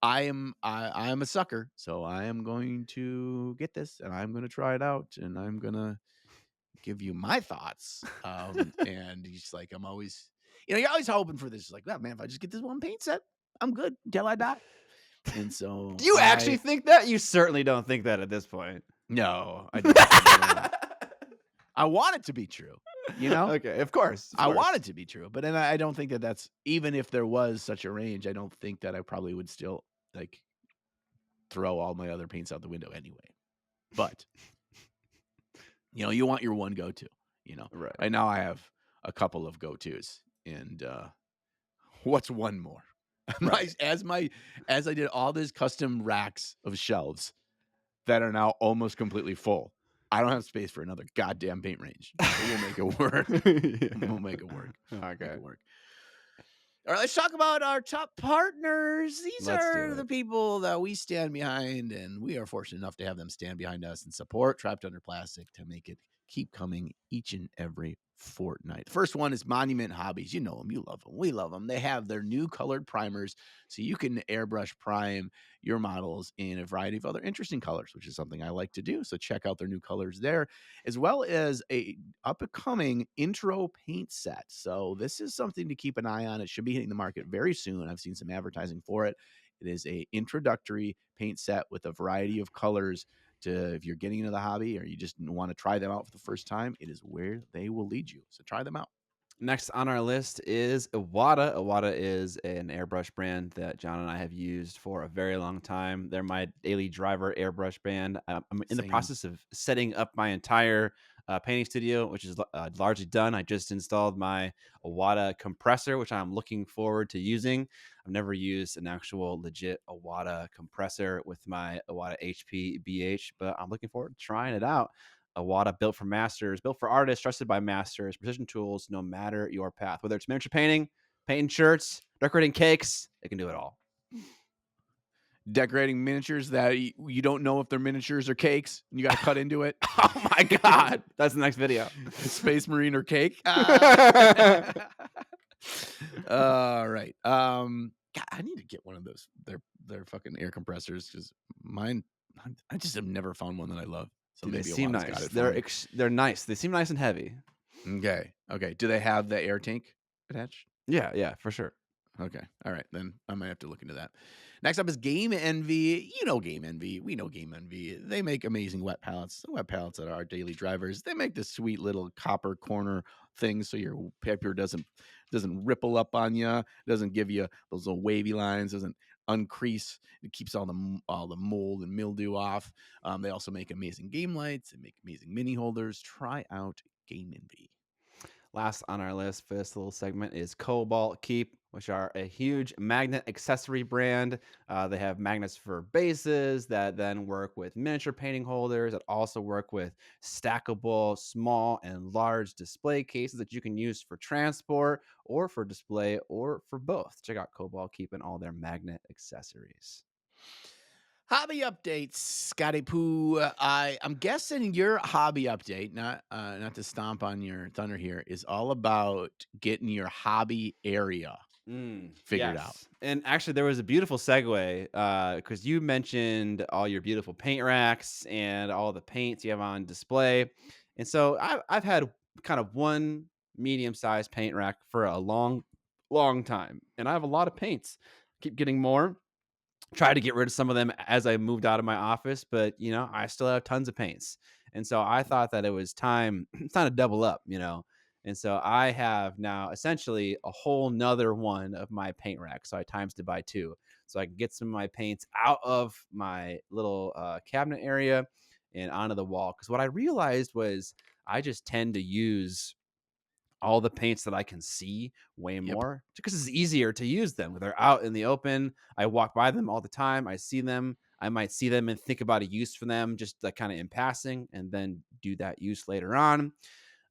I am a sucker. So I am going to get this and I'm going to try it out and I'm going to give you my thoughts. And he's like, I'm always, you're always hoping for this. Like, well, man, if I just get this one paint set, I'm good until I die. And so do you actually think that? You certainly don't think that at this point. No, I don't. I want it to be true. Okay, of course. I want it to be true, but then I don't think that that's, even if there was such a range, I don't think that I probably would still like throw all my other paints out the window anyway. But you want your one go-to, right now I have a couple of go-tos, and what's one more? Right. As I did all these custom racks of shelves that are now almost completely full, I don't have space for another goddamn paint range. We'll make it work. We'll make it work. Okay. Make it work. All right, let's talk about our TUP partners. These are the people that we stand behind, and we are fortunate enough to have them stand behind us and support Trapped Under Plastic to make it keep coming each and every fortnight. The first one is Monument Hobbies. You know them. You love them. We love them. They have their new colored primers, so you can airbrush prime your models in a variety of other interesting colors, which is something I like to do. So check out their new colors there, as well as a up-and-coming intro paint set. So this is something to keep an eye on. It should be hitting the market very soon. I've seen some advertising for it. It is a introductory paint set with a variety of colors. If you're getting into the hobby or you just want to try them out for the first time, it is where they will lead you. So try them out. Next on our list is Iwata. Iwata is an airbrush brand that John and I have used for a very long time. They're my daily driver airbrush brand. I'm in the process of setting up my entire painting studio, which is largely done. I just installed my Iwata compressor, which I'm looking forward to using. I've never used an actual legit Iwata compressor with my Iwata HP BH, but I'm looking forward to trying it out. Iwata, built for masters, built for artists, trusted by masters, precision tools, no matter your path. Whether it's miniature painting, painting shirts, decorating cakes, they can do it all. Decorating miniatures that you don't know if they're miniatures or cakes, and you gotta cut into it. Oh my god, that's the next video. Space Marine or cake. All right. God, I need to get one of those. Their fucking air compressors because mine. I just have never found one that I love. So Dude, they maybe seem Iwata's got nice. it for me. They're nice. They seem nice and heavy. Okay. Okay. Do they have the air tank attached? Yeah, for sure. Okay. All right. Then I might have to look into that. Next up is Game Envy. You know Game Envy. We know Game Envy. They make amazing wet pallets. The wet pallets that are our daily drivers. They make the sweet little copper corner things so your paper doesn't ripple up on you. Doesn't give you those little wavy lines. Doesn't uncrease. It keeps all the mold and mildew off. They also make amazing game lights. They make amazing mini holders. Try out Game Envy. Last on our list for this little segment is Cobalt Keep, which are a huge magnet accessory brand. They have magnets for bases that then work with miniature painting holders, that also work with stackable small and large display cases that you can use for transport or for display or for both. Check out Cobalt Keep and all their magnet accessories. Hobby updates, Scotty Poo. I'm guessing your hobby update, not to stomp on your thunder here, is all about getting your hobby area figured out. Yes. And actually, there was a beautiful segue because you mentioned all your beautiful paint racks and all the paints you have on display. And so I've had kind of one medium sized paint rack for a long, long time. And I have a lot of paints. Keep getting more. Tried to get rid of some of them as I moved out of my office, but I still have tons of paints. And so I thought that it was time, it's time to double up, And so I have now essentially a whole nother one of my paint rack. So I times it by two. So I can get some of my paints out of my little cabinet area and onto the wall. Because what I realized was I just tend to use all the paints that I can see way Yep. more because it's easier to use them. They're out in the open. I walk by them all the time. I see them. I might see them and think about a use for them, just like kind of in passing, and then do that use later on.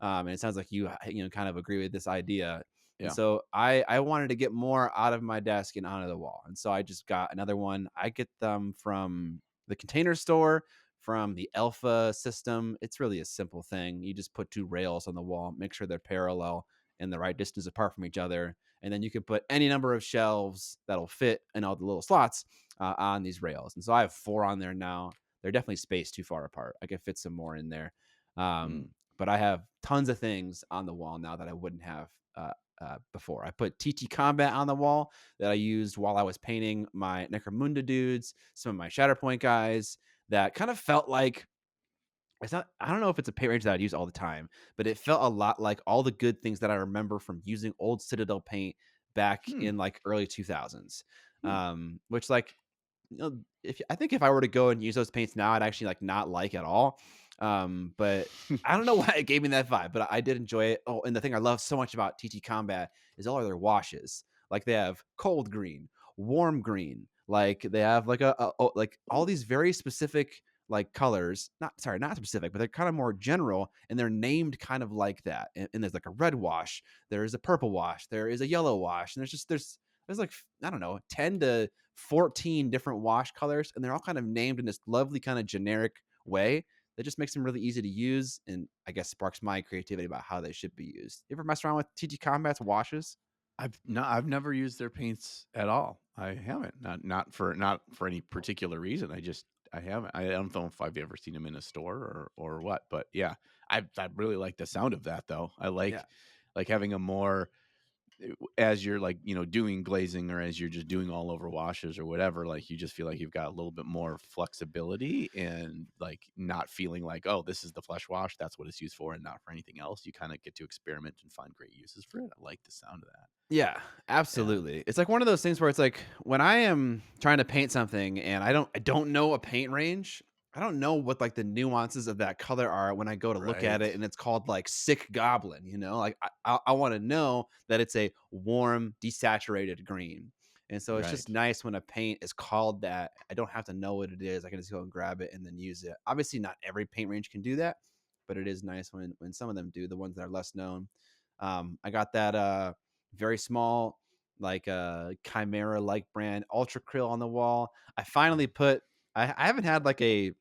And it sounds like you kind of agree with this idea. And Yeah. so I wanted to get more out of my desk and onto the wall. And so I just got another one. I get them from the Container Store, from the Alpha system. It's really a simple thing. You just put two rails on the wall, make sure they're parallel and the right distance apart from each other. And then you can put any number of shelves that'll fit in all the little slots on these rails. And so I have 4 on there now. They're definitely spaced too far apart. I could fit some more in there. Mm. But I have tons of things on the wall now that I wouldn't have before. I put TT Combat on the wall that I used while I was painting my Necromunda dudes, some of my Shatterpoint guys that kind of felt like it's not, I don't know if it's a paint range that I'd use all the time, but it felt a lot like all the good things that I remember from using old Citadel paint back Hmm. in like early 2000s. Hmm. Which like if I think if I were to go and use those paints now, I'd actually like not like at all. But I don't know why it gave me that vibe, but I did enjoy it. Oh, and the thing I love so much about TT Combat is all of their washes. Like they have cold green, warm green, like they have like like all these very specific like colors. Not specific, but they're kind of more general, and they're named kind of like that. And there's like a red wash, there is a purple wash, there is a yellow wash, and there's like I don't know 10 to 14 different wash colors, and they're all kind of named in this lovely kind of generic way that just makes them really easy to use, and I guess sparks my creativity about how they should be used. You ever mess around with TT Combat's washes? I've never used their paints at all. I haven't. Not for any particular reason. I haven't. I don't know if I've ever seen them in a store or what. But yeah, I really like the sound of that though. I Yeah. like having a more as you're like doing glazing or as you're just doing all over washes or whatever, like you just feel like you've got a little bit more flexibility and like not feeling like, oh, this is the flesh wash, that's what it's used for and not for anything else. You kind of get to experiment and find great uses for it. I like the sound of that. Yeah, Yeah. absolutely. It's like one of those things where it's like when I am trying to paint something and I don't know a paint range, I don't know what like the nuances of that color are when I go to look at Right. it and it's called like sick goblin, like I want to know that it's a warm desaturated green. And so it's just Right. nice when a paint is called that. I don't have to know what it is. I can just go and grab it and then use it. Obviously not every paint range can do that, but it is nice when some of them do, the ones that are less known. I got that very small like chimera like brand ultra krill on the wall. I finally put I haven't had like a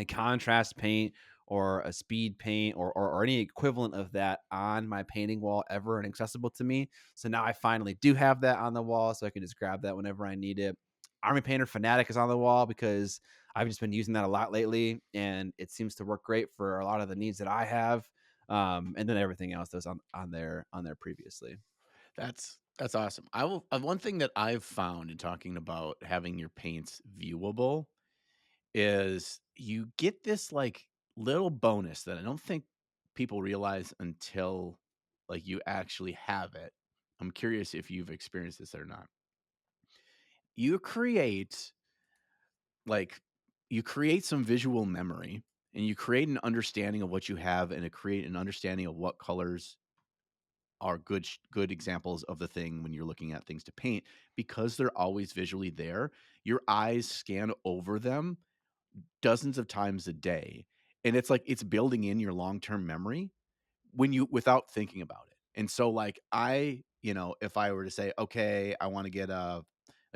contrast paint or a speed paint or any equivalent of that on my painting wall ever and accessible to me. So now I finally do have that on the wall, so I can just grab that whenever I need it. Army Painter Fanatic is on the wall because I've just been using that a lot lately, and it seems to work great for a lot of the needs that I have. And then everything else that's on there previously. That's awesome. I will one thing that I've found in talking about having your paints viewable is you get this, like, little bonus that I don't think people realize until, like, you actually have it. I'm curious if you've experienced this or not. You create, like you create some visual memory, and you create an understanding of what you have, and create an understanding of what colors are good examples of the thing when you're looking at things to paint because they're always visually there. Your eyes scan over them dozens of times a day, and it's like it's building in your long-term memory when you without thinking about it. And so, like, if I were to say, okay, I want to get a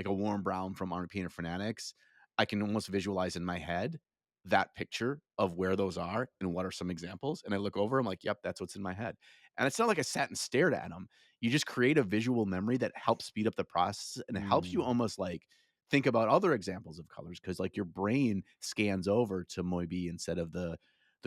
warm brown from Army Painter Fanatics, I can almost visualize in my head that picture of where those are and what are some examples. And I look over, I'm like, yep, that's what's in my head. And it's not like I sat and stared at them. You just create a visual memory that helps speed up the process, and it helps you Mm. almost like think about other examples of colors because like your brain scans over to maybe instead of the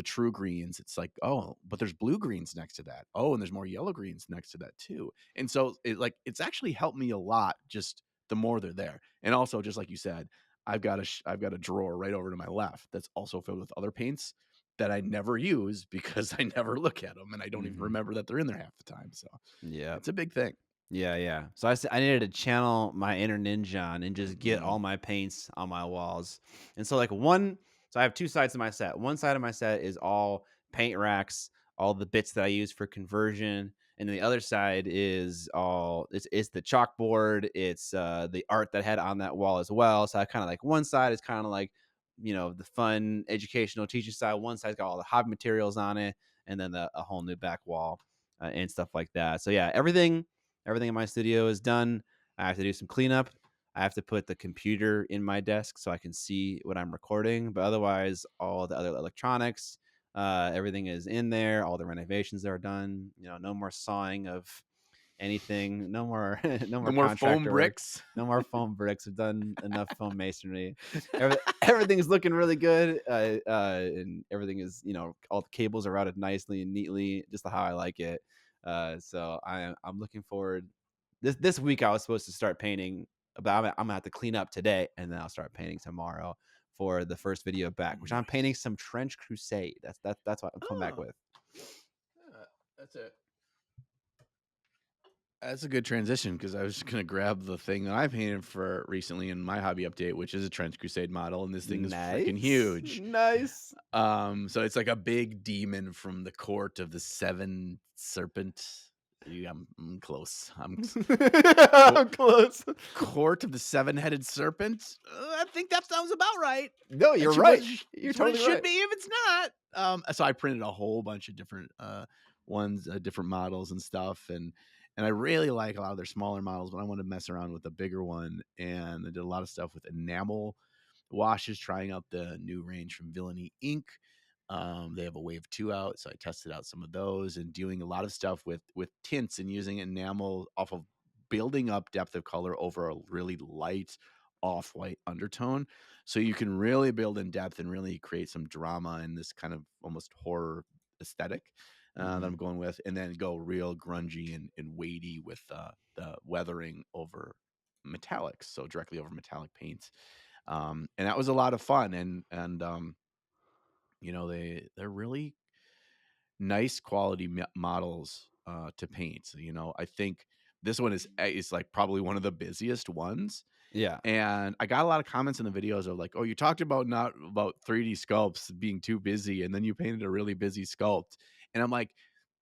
true greens, it's like, oh, but there's blue greens next to that. Oh, and there's more yellow greens next to that too. And so it's actually helped me a lot just the more they're there. And also, just like you said, I've got a drawer right over to my left that's also filled with other paints that I never use because I never look at them and I don't even Mhm. remember that they're in there half the time. So Yeah. it's a big thing. Yeah, yeah. So I needed to channel my inner Ninjon and just get Mhm. all my paints on my walls. And so like so I have two sides of my set. One side of my set is all paint racks, all the bits that I use for conversion, and the other side is all it's the chalkboard, it's the art that I had on that wall as well. So I kind of like one side is kind of like the fun educational teaching side. One side's got all the hobby materials on it, and then a whole new back wall and stuff like that. So yeah, everything in my studio is done. I have to do some cleanup. I have to put the computer in my desk so I can see what I'm recording. But otherwise, all the other electronics, everything is in there. All the renovations are done. No more sawing of anything. No more, no No more more foam contractor work. bricks. No more foam bricks. We've done enough foam masonry. Everything's looking really good, and everything is, all the cables are routed nicely and neatly, just how I like it. So I'm looking forward. This week I was supposed to start painting, but I'm gonna have to clean up today, and then I'll start painting tomorrow for the first video back, which I'm painting Nice. some Trench Crusade. That's what I'm coming back Oh, with. that's it. That's a good transition because I was just gonna grab the thing that I painted for recently in my hobby update, which is a Trench Crusade model, and this thing is freaking Nice, huge. nice. So it's like a big demon from the court of the seven serpent. Yeah, I'm close. Co- I'm close. Court of the seven-headed serpent. I think that sounds about right. No, you're right. You're It's what it totally should right. be if it's not. So I printed a whole bunch of different ones, different models and stuff, and I really like a lot of their smaller models, but I want to mess around with a bigger one. And I did a lot of stuff with enamel washes, trying out the new range from Villainy Inc. They have a wave 2 out, so I tested out some of those and doing a lot of stuff with tints and using enamel off of building up depth of color over a really light off-white undertone. So you can really build in depth and really create some drama in this kind of almost horror aesthetic that I'm Mhm. going with, and then go real grungy and weighty with the weathering over metallics, so directly over metallic paints. And that was a lot of fun, and they're really nice quality models to paint. So, I think this one is like probably one of the busiest ones. Yeah. And I got a lot of comments in the videos of like, "Oh, you talked about not about 3D sculpts being too busy, and then you painted a really busy sculpt." And I'm like,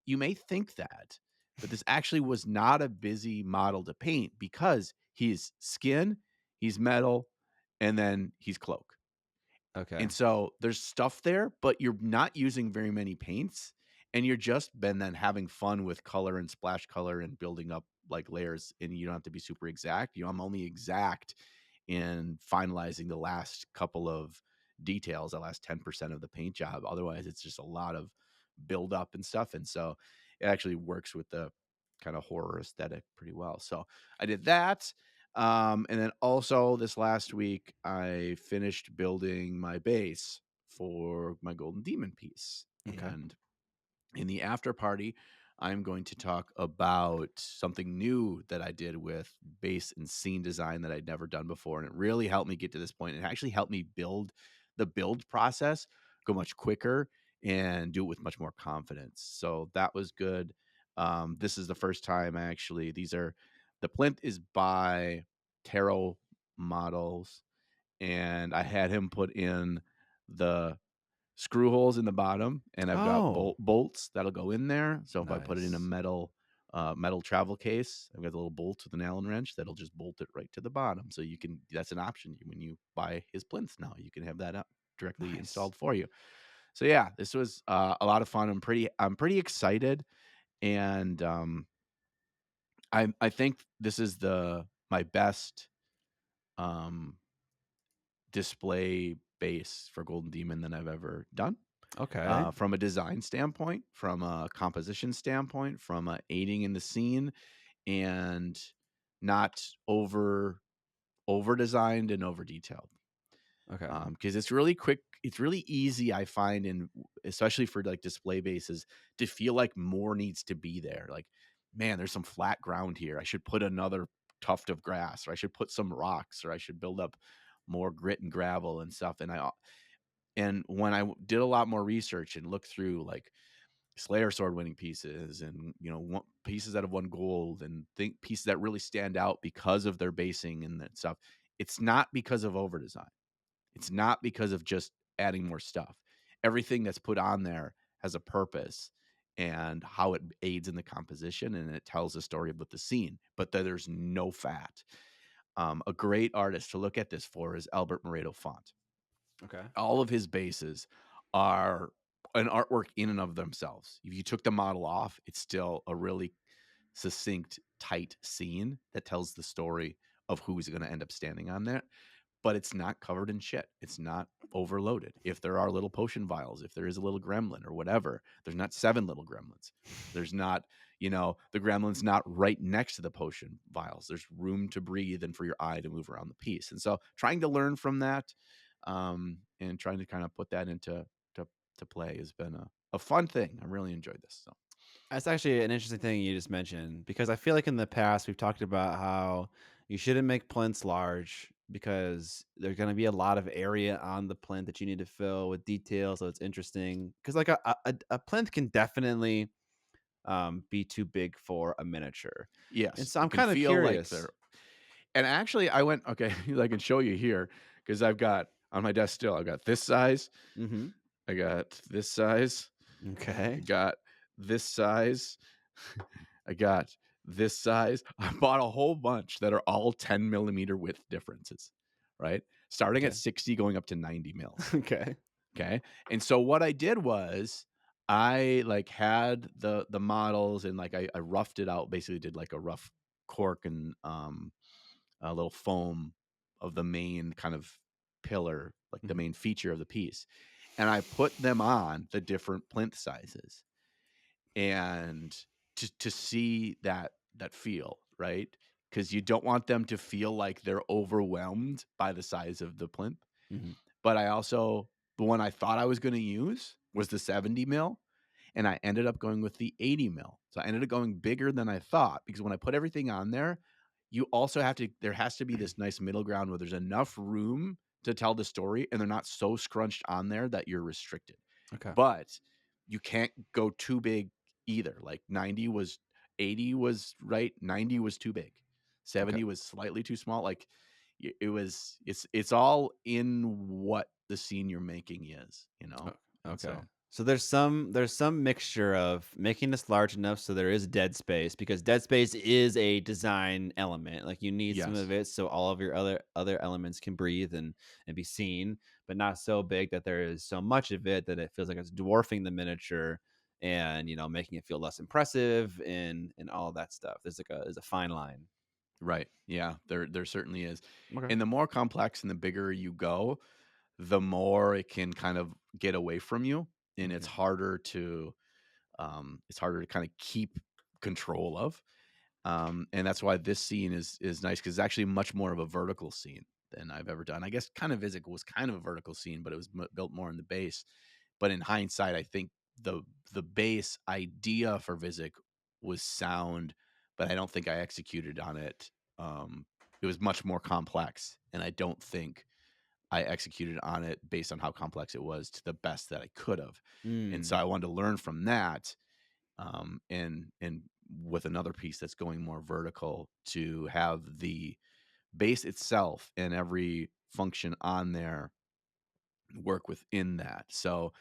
"You may think that, but this actually was not a busy model to paint because he's skin, he's metal, and then he's cloak." Okay. And so there's stuff there, but you're not using very many paints, and you're just been then having fun with color and splash color and building up like layers, and you don't have to be super exact. I'm only exact in finalizing the last couple of details, the last 10% of the paint job. Otherwise, it's just a lot of build up and stuff. And so it actually works with the kind of horror aesthetic pretty well. So I did that. And then also this last week, I finished building my base for my Golden Demon piece. Okay. And in the after party, I'm going to talk about something new that I did with base and scene design that I'd never done before. And it really helped me get to this point. It actually helped me build the build process go much quicker and do it with much more confidence. So that was good. This is the first time I actually, the plinth is by Tarot Models, and I had him put in the screw holes in the bottom, and I've got Oh, bolts that'll go in there. So if I put it in a nice. metal travel case, I've got the little bolts with an Allen wrench that'll just bolt it right to the bottom. So you can, that's an option when you buy his plinths now. You can have that up directly Nice. installed for you. So yeah, this was a lot of fun. I'm pretty excited, and I think this is the my best um display base for Golden Demon than I've ever done. Okay. From a design standpoint, from a composition standpoint, from a aiding in the scene, and not over designed and over detailed. Okay. Because it's really quick, it's really easy, I find, and especially for like display bases, to feel like more needs to be there. Like, man, there's some flat ground here. I should put another tuft of grass, or I should put some rocks, or I should build up more grit and gravel and stuff. And when I did a lot more research and looked through like Slayer sword winning pieces, and pieces that have won gold, and think pieces that really stand out because of their basing and that stuff, it's not because of over design. It's not because of just adding more stuff. Everything that's put on there has a purpose and how it aids in the composition, and it tells a story about the scene, but there's no fat. A great artist to look at this for is Albert Moreto Font. Okay. All of his bases are an artwork in and of themselves. If you took the model off, it's still a really succinct, tight scene that tells the story of who's going to end up standing on there. But it's not covered in shit. It's not overloaded. If there are little potion vials, if there is a little gremlin or whatever, there's not 7 little gremlins. There's not, the gremlin's not right next to the potion vials. There's room to breathe and for your eye to move around the piece. And so trying to learn from that, and trying to kind of put that into to play has been a fun thing. I really enjoyed this. So That's actually an interesting thing you just mentioned because I feel like in the past we've talked about how you shouldn't make plinths large because there's going to be a lot of area on the plinth that you need to fill with details, so it's interesting. Because like a plinth can definitely be too big for a miniature, and yes, so I'm it can kind of feel like curious. they're. And actually, I went okay. I can show you here because I've got on my desk still. I've got this size. Hmm. I got this size. I Okay. got this size. I got this size. I bought a whole bunch that are all 10 millimeter width differences, right? Starting at Okay. 60, going up to 90 mils. Okay. Okay. And so what I did was I like had the models, and like I roughed it out, basically did like a rough cork and a little foam of the main kind of pillar, like the Hmm. main feature of the piece. And I put them on the different plinth sizes, and to see that feel, right? Because you don't want them to feel like they're overwhelmed by the size of the plinth. Hmm. But I also, the one I thought I was going to use was the 70 mil, and I ended up going with the 80 mil. So I ended up going bigger than I thought, because when I put everything on there, you also have to, there has to be this nice middle ground where there's enough room to tell the story, and they're not so scrunched on there that you're restricted. Okay. But you can't go too big either. Like 80 was right, 90 was too big, Okay. 70 was slightly too small. Like it's all in what the scene you're making is, you O know? And okay. so So there's some mixture of making this large enough so there is dead space, because dead space is a design element. Like, you need some of yes. it so all of your other elements can breathe and be seen, but not so big that there is so much of it that it feels like it's dwarfing the miniature and, making it feel less impressive and all of that stuff. There's a fine line. Right. Yeah, there certainly is. Okay. And the more complex and the bigger you go, the more it can kind of get away from you, and Okay. it's harder to kind of keep control of. And that's why this scene is nice because it's actually much more of a vertical scene than I've ever done. I guess kind of Visic was kind of a vertical scene, but it was built more in the base. But in hindsight, I think the the base idea for Visic was sound, but I don't think I executed on it. It was much more complex, and I don't think I executed on it based on how complex it was to the best that I could have. And so Mm. I wanted to learn from that, and with another piece that's going more vertical to have the base itself and every function on there work within that. So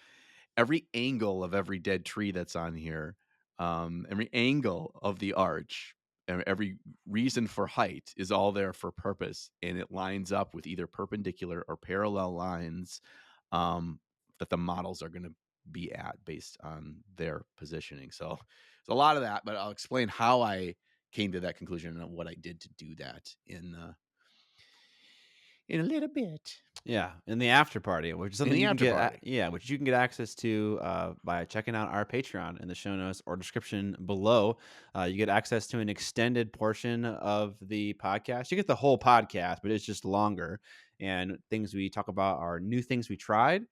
every angle of every dead tree that's on here, every angle of the arch, every reason for height is all there for purpose, and it lines up with either perpendicular or parallel lines um, that the models are going to be at based on their positioning. So it's a lot of that, but I'll explain how I came to that conclusion and what I did to do that in a little bit Yeah, in the after party, which is in something the you can after get party. which you can get access to by checking out our Patreon in the show notes or description below. You get access to an extended portion of the podcast. You get the whole podcast, but it's just longer. And things we talk about are new things we tried.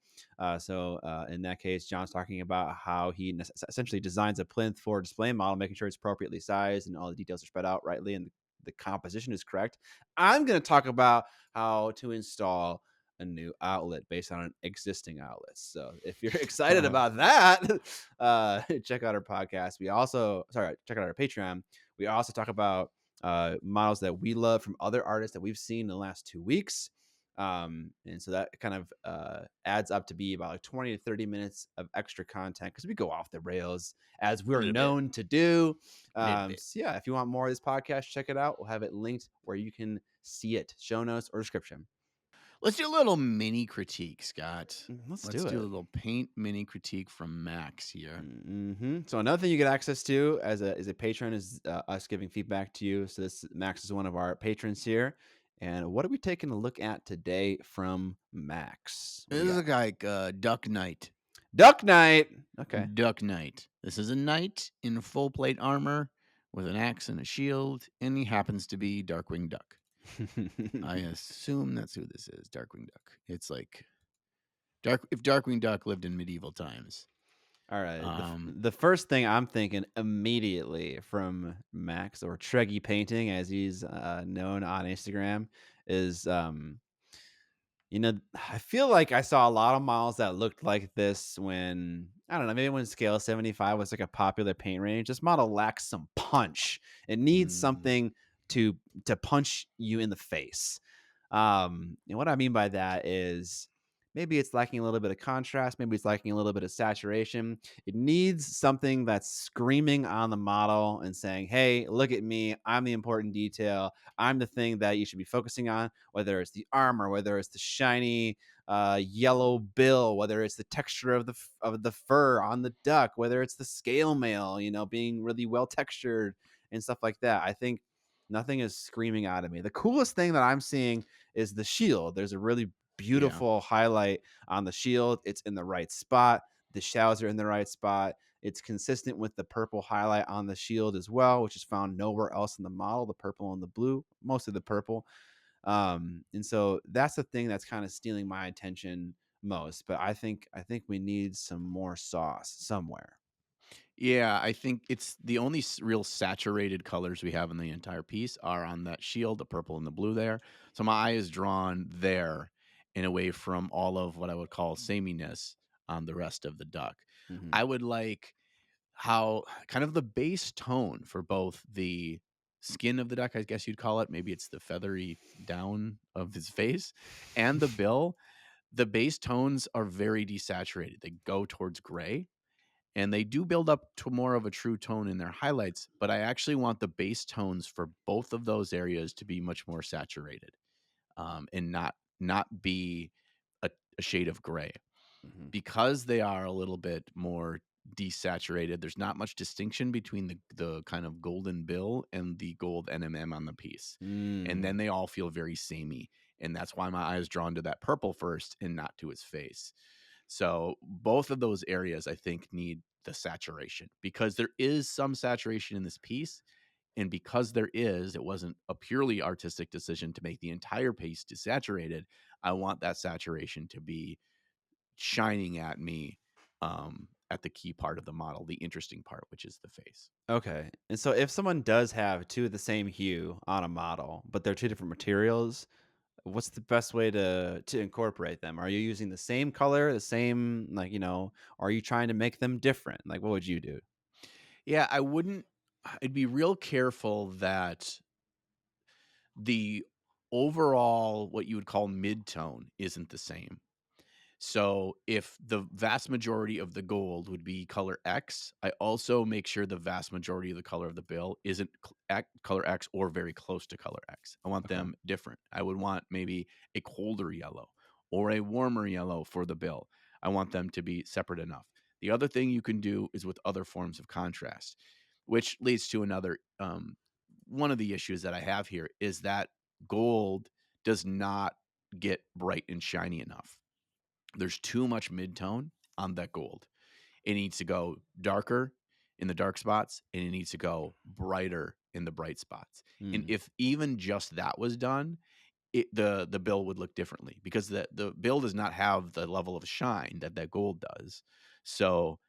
So in that case, John's talking about how he essentially designs a plinth for display model, making sure it's appropriately sized and all the details are spread out rightly and the composition is correct. I'm going to talk about how to install a new outlet based on an existing outlet. So if you're excited about that, check out our podcast. Check out our Patreon. We also talk about models that we love from other artists that we've seen in the last 2 weeks. And so that kind of adds up to be about like 20 to 30 minutes of extra content because we go off the rails as A we're little bit, known to do. a little bit. So yeah, if you want more of this podcast, check it out. We'll have it linked where you can see it, show notes or description. Let's do a little mini critique, Scott. Let's Let's do do a it. little paint mini critique from Max here. So another thing you get access to as a patron is us giving feedback to you. So this Max is one of our patrons here. And what are we taking a look at today from Max? What do This you is got? a guy, Duck Knight. Duck Knight. Okay. Duck Knight. This is a knight in full plate armor with an axe and a shield, and he happens to be Darkwing Duck. I assume that's who this is, Darkwing Duck. It's like if Darkwing Duck lived in medieval times. All right. Um, The first thing I'm thinking immediately from Max, or Treggy Painting as he's known on Instagram, is I feel like I saw a lot of models that looked like this when, I don't know, maybe when Scale 75 was like a popular paint range. This model lacks some punch. It needs mm, something to punch you in the face. And what I mean by that is maybe it's lacking a little bit of contrast, maybe it's lacking a little bit of saturation. It needs something that's screaming on the model and saying, "Hey, look at me. I'm the important detail. I'm the thing that you should be focusing on, whether it's the armor, whether it's the shiny yellow bill, whether it's the texture of the fur on the duck, whether it's the scale mail, being really well textured and stuff like that." I think nothing is screaming out at me. The coolest thing that I'm seeing is the shield. There's a really yeah, beautiful highlight on the shield. It's in the right spot. The shells are in the right spot. It's consistent with the purple highlight on the shield as well, which is found nowhere else in the model. The purple and the blue, mostly the purple. And so that's the thing that's kind of stealing my attention most. But I think we need some more sauce somewhere. yeah. I think it's the only real saturated colors we have in the entire piece are on that shield, the purple and the blue there. So my eye is drawn there and away from all of what I would call sameness on the rest of the duck. Hmm. I would like how kind of the base tone for both the skin of the duck, I guess you'd call it. Maybe it's the feathery down of his face and the bill. The base tones are very desaturated. They go towards gray, and they do build up to more of a true tone in their highlights, but I actually want the base tones for both of those areas to be much more saturated, and not be a shade of gray. Mhm. Because they are a little bit more desaturated, there's not much distinction between the kind of golden bill and the gold NMM on the piece. And then Mm. they all feel very samey. And that's why my eye is drawn to that purple first and not to his face. So both of those areas I think need the saturation, because there is some saturation in this piece. And because there is, it wasn't a purely artistic decision to make the entire piece desaturated. I want that saturation to be shining at me, at the key part of the model, the interesting part, which is the face. Okay. And so if someone does have two of the same hue on a model, but they're two different materials, what's the best way to incorporate them? Are you using the same color, the same or are you trying to make them different? Like what would you do? Yeah, I wouldn't I'd be real careful that the overall, what you would call mid-tone, isn't the same. So if the vast majority of the gold would be color X, I also make sure the vast majority of the color of the bill isn't color X or very close to color X. I want Okay. them different. I would want maybe a colder yellow or a warmer yellow for the bill. I want them to be separate enough. The other thing you can do is with other forms of contrast, which leads to another, one of the issues that I have here is that gold does not get bright and shiny enough. There's too much mid-tone on that gold. It needs to go darker in the dark spots, and it needs to go brighter in the bright spots. And Mm. if even just that was done, the bill would look differently, because the bill does not have the level of shine that that gold does. So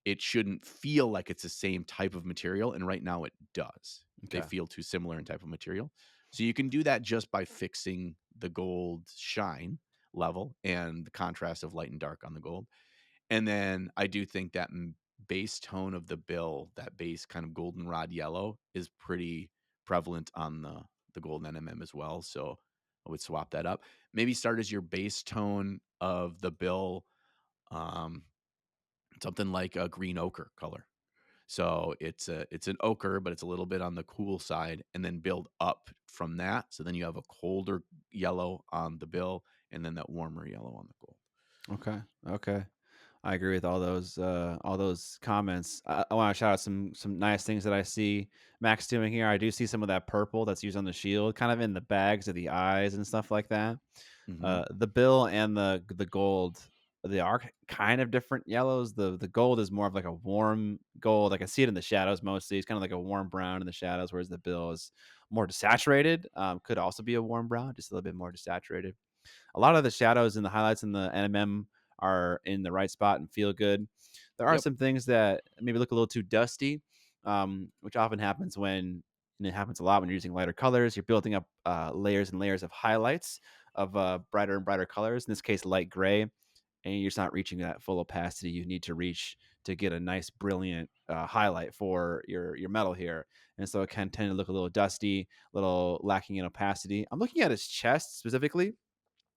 it shouldn't feel like it's the same type of material, and right now it does. They Okay. feel too similar in type of material. So you can do that just by fixing the gold shine level and the contrast of light and dark on the gold. And then I do think that base tone of the bill, that base kind of goldenrod yellow, is pretty prevalent on the gold NMM as well. So I would swap that up. Maybe start as your base tone of the bill, um, something like a green ochre color. So it's an ochre, but it's a little bit on the cool side, and then build up from that. So then you have a colder yellow on the bill, and then that warmer yellow on the gold. Okay. Okay. I agree with all those comments. I want to shout out some nice things that I see Max doing here. I do see some of that purple that's used on the shield, kind of in the bags of the eyes and stuff like that. Hmm. The bill and the gold, they are kind of different yellows. The gold is more of like a warm gold. I can see it in the shadows mostly. It's kind of like a warm brown in the shadows, whereas the bill is more desaturated. Could also be a warm brown, just a little bit more desaturated. A lot of the shadows and the highlights in the NMM are in the right spot and feel good. There are Yep. some things that maybe look a little too dusty, which often happens and it happens a lot when you're using lighter colors. You're building up layers and layers of highlights of brighter and brighter colors. In this case, light gray, and you're just not reaching that full opacity you need to reach to get a nice, brilliant highlight for your metal here. And so it can tend to look a little dusty, a little lacking in opacity. I'm looking at his chest specifically,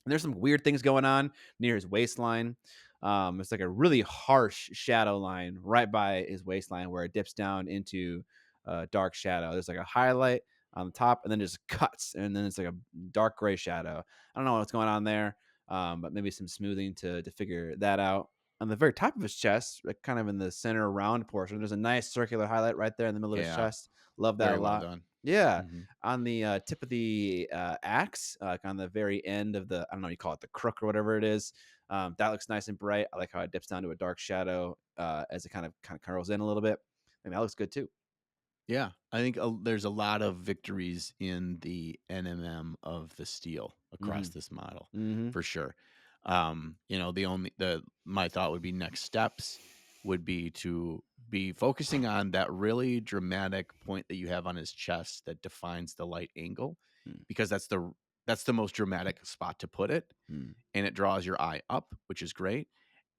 and there's some weird things going on near his waistline. It's like a really harsh shadow line right by his waistline where it dips down into dark shadow. There's like a highlight on the top, and then just cuts, and then it's like a dark gray shadow. I don't know what's going on there, but maybe some smoothing to figure that out. On the very top of his chest, like kind of in the center round portion, there's a nice circular highlight right there in the middle of his Yeah. chest. Love that Very a well lot. done. Yeah, Hmm. on the tip of the axe, like on the very end of the, I don't know, you call it the crook or whatever it is. That looks nice and bright. I like how it dips down to a dark shadow as it kind of curls in a little bit. And that looks good too. Yeah, I think there's a lot of victories in the NMM of the steel across Mm-hmm. this model, Mm-hmm. for sure. The my thought would be next steps would be to be focusing on that really dramatic point that you have on his chest that defines the light angle, because that's the most dramatic spot to put it, Mm-hmm. and it draws your eye up, which is great.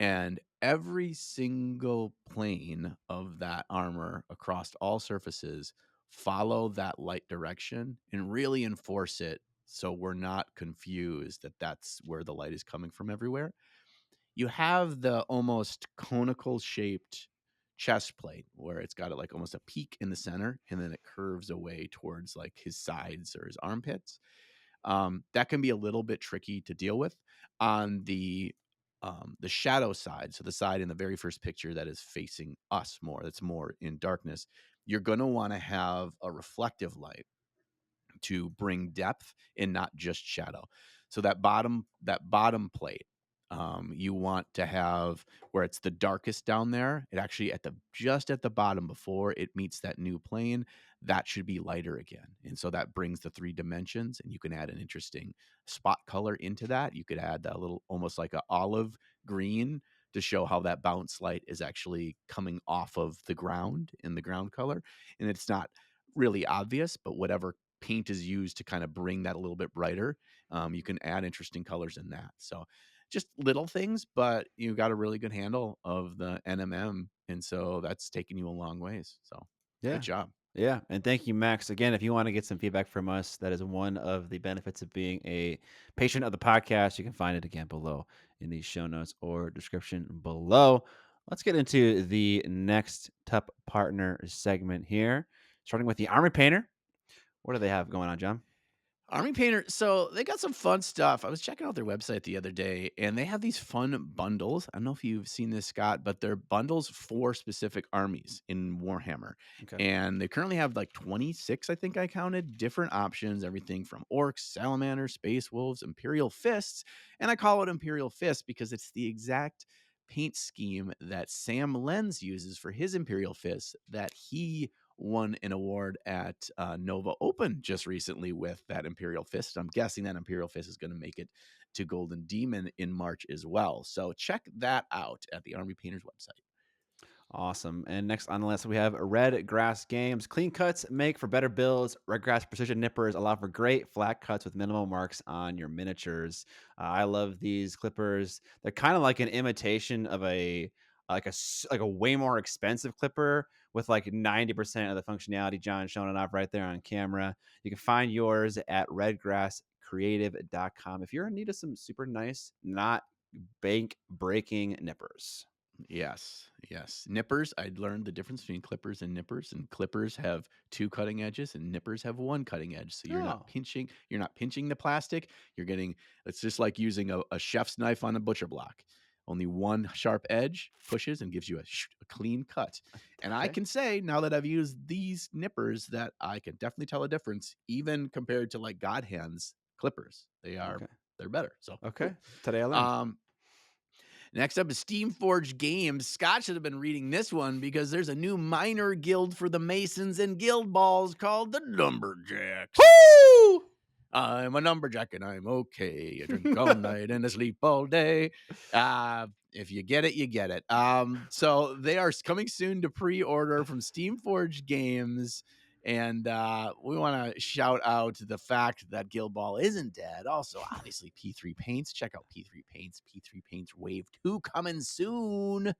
And every single plane of that armor across all surfaces follow that light direction and really enforce it so we're not confused that that's where the light is coming from everywhere. You have the almost conical shaped chest plate where it's got like almost a peak in the center and then it curves away towards like his sides or his armpits. That can be a little bit tricky to deal with on the shadow side. So the side in the very first picture that is facing us more, that's more in darkness. You're going to want to have a reflective light to bring depth and not just shadow. So that bottom plate, you want to have where it's the darkest down there. It actually just at the bottom before it meets that new plane, that should be lighter again. And so that brings the 3 dimensions, and you can add an interesting spot color into that. You could add that little almost like a olive green to show how that bounce light is actually coming off of the ground in the ground color. And it's not really obvious, but whatever paint is used to kind of bring that a little bit brighter, you can add interesting colors in that. So just little things, but you got a really good handle of the NMM. And so that's taken you a long ways. So good Yeah. job. Yeah. And thank you, Max. Again, if you want to get some feedback from us, that is one of the benefits of being a patron of the podcast. You can find it again below in the show notes or description below. Let's get into the next TUP partner segment here, starting with the Army Painter. What do they have going on, John? Army Painter, so they got some fun stuff. I was checking out their website the other day, and they have these fun bundles. I don't know if you've seen this, Scott, but they're bundles for specific armies in Warhammer. Okay. And they currently have like 26, I think I counted, different options, everything from orcs, salamanders, space wolves, Imperial Fists. And I call it Imperial Fist because it's the exact paint scheme that Sam Lenz uses for his Imperial Fists that he won an award at Nova Open just recently with that Imperial Fist. I'm guessing that Imperial Fist is going to make it to Golden Demon in March as well. So check that out at the Army Painters website. Awesome. And next on the list, we have Red Grass Games. Clean cuts make for better builds. Red Grass Precision Nippers allow for great flat cuts with minimal marks on your miniatures. I love these clippers. They're kind of like an imitation of like a way more expensive clipper with like 90% of the functionality. John showing it off right there on camera. You can find yours at redgrasscreative.com if you're in need of some super nice, not bank breaking nippers. Yes, yes. Nippers, I'd learned the difference between clippers and nippers, and clippers have 2 cutting edges and nippers have 1 cutting edge. So Oh, you're not pinching the plastic. You're getting it's just like using a chef's knife on a butcher block. Only 1 sharp edge pushes and gives you a clean cut. And I okay. can say now that I've used these nippers that I can definitely tell a difference even compared to like God hands clippers. Okay. They're better. So Okay. cool. Today I learned. Um Next up is Steamforged Games. Scott should have been reading this one because there's a new minor guild for the Masons and Guild Balls called the Lumberjacks. Woo! I'm a lumberjack and I'm okay. I drink all night and I sleep all day. If you get it, you get it. So they are coming soon to pre-order from Steamforged Games. And we want to shout out the fact that Guild Ball isn't dead. Also, obviously, P3 Paints. Check out P3 Paints. P3 Paints Wave 2 coming soon.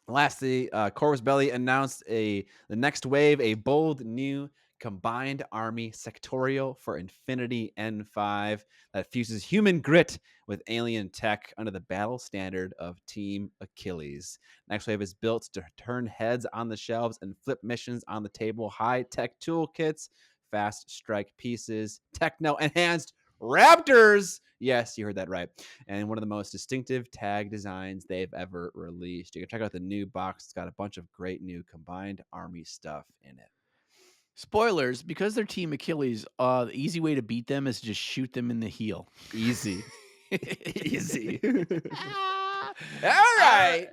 Lastly, Corvus Belli announced the next wave, a bold new combined army sectorial for Infinity N5 that fuses human grit with alien tech under the battle standard of Team Achilles. Next wave is built to turn heads on the shelves and flip missions on the table. High-tech toolkits, fast strike pieces, techno-enhanced raptors. Yes, you heard that right. And one of the most distinctive tag designs they've ever released. You can check out the new box. It's got a bunch of great new combined army stuff in it. Spoilers, because they're Team Achilles, the easy way to beat them is just shoot them in the heel. Easy. Easy. All right.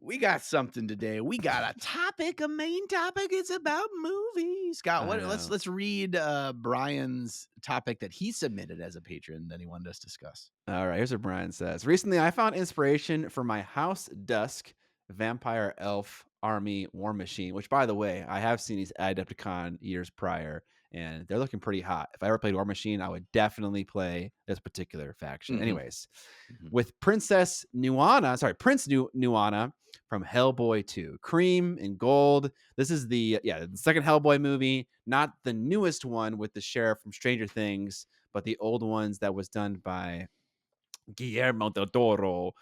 We got something today. We got a topic, a main topic. It's about movies. Scott, let's read Brian's topic that he submitted as a patron that he wanted us to discuss. All right, here's what Brian says. Recently, I found inspiration for my House Dusk Vampire Elf Army War Machine, which, by the way, I have seen these at Adepticon years prior, and they're looking pretty hot. If I ever played War Machine, I would definitely play this particular faction. Mhm. Anyways, Mhm. with Prince Nuana from Hellboy 2, cream and gold. This is the second Hellboy movie, not the newest one with the sheriff from Stranger Things, but the old ones that was done by Guillermo del Toro.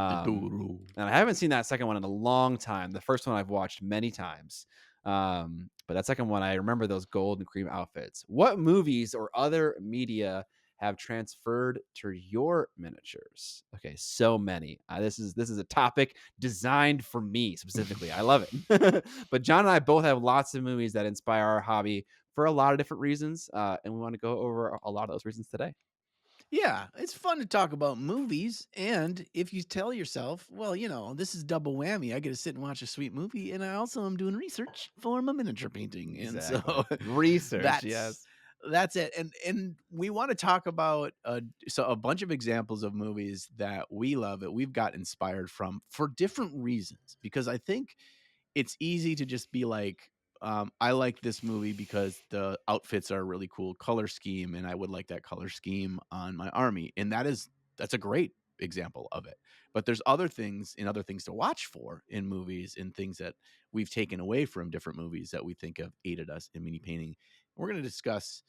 The Um, Toro. and I haven't seen that second one in a long time. The first one I've watched many times. But that second one, I remember those gold and cream outfits. What movies or other media have transferred to your miniatures? Okay, so many. This is a topic designed for me specifically. I love it. But John and I both have lots of movies that inspire our hobby for a lot of different reasons, and we want to go over a lot of those reasons today. Yeah, it's fun to talk about movies, and if you tell yourself, well, this is double whammy. I get to sit and watch a sweet movie, and I also am doing research for my miniature painting, and so Exactly. Research, that's yes. that's it. And we want to talk about a bunch of examples of movies that we love that we've got inspired from for different reasons. Because I think it's easy to just be like, I like this movie because the outfits are a really cool color scheme, and I would like that color scheme on my army. And that's a great example of it. But there's other things to watch for in movies and things that we've taken away from different movies that we think have aided us in mini painting. We're going to discuss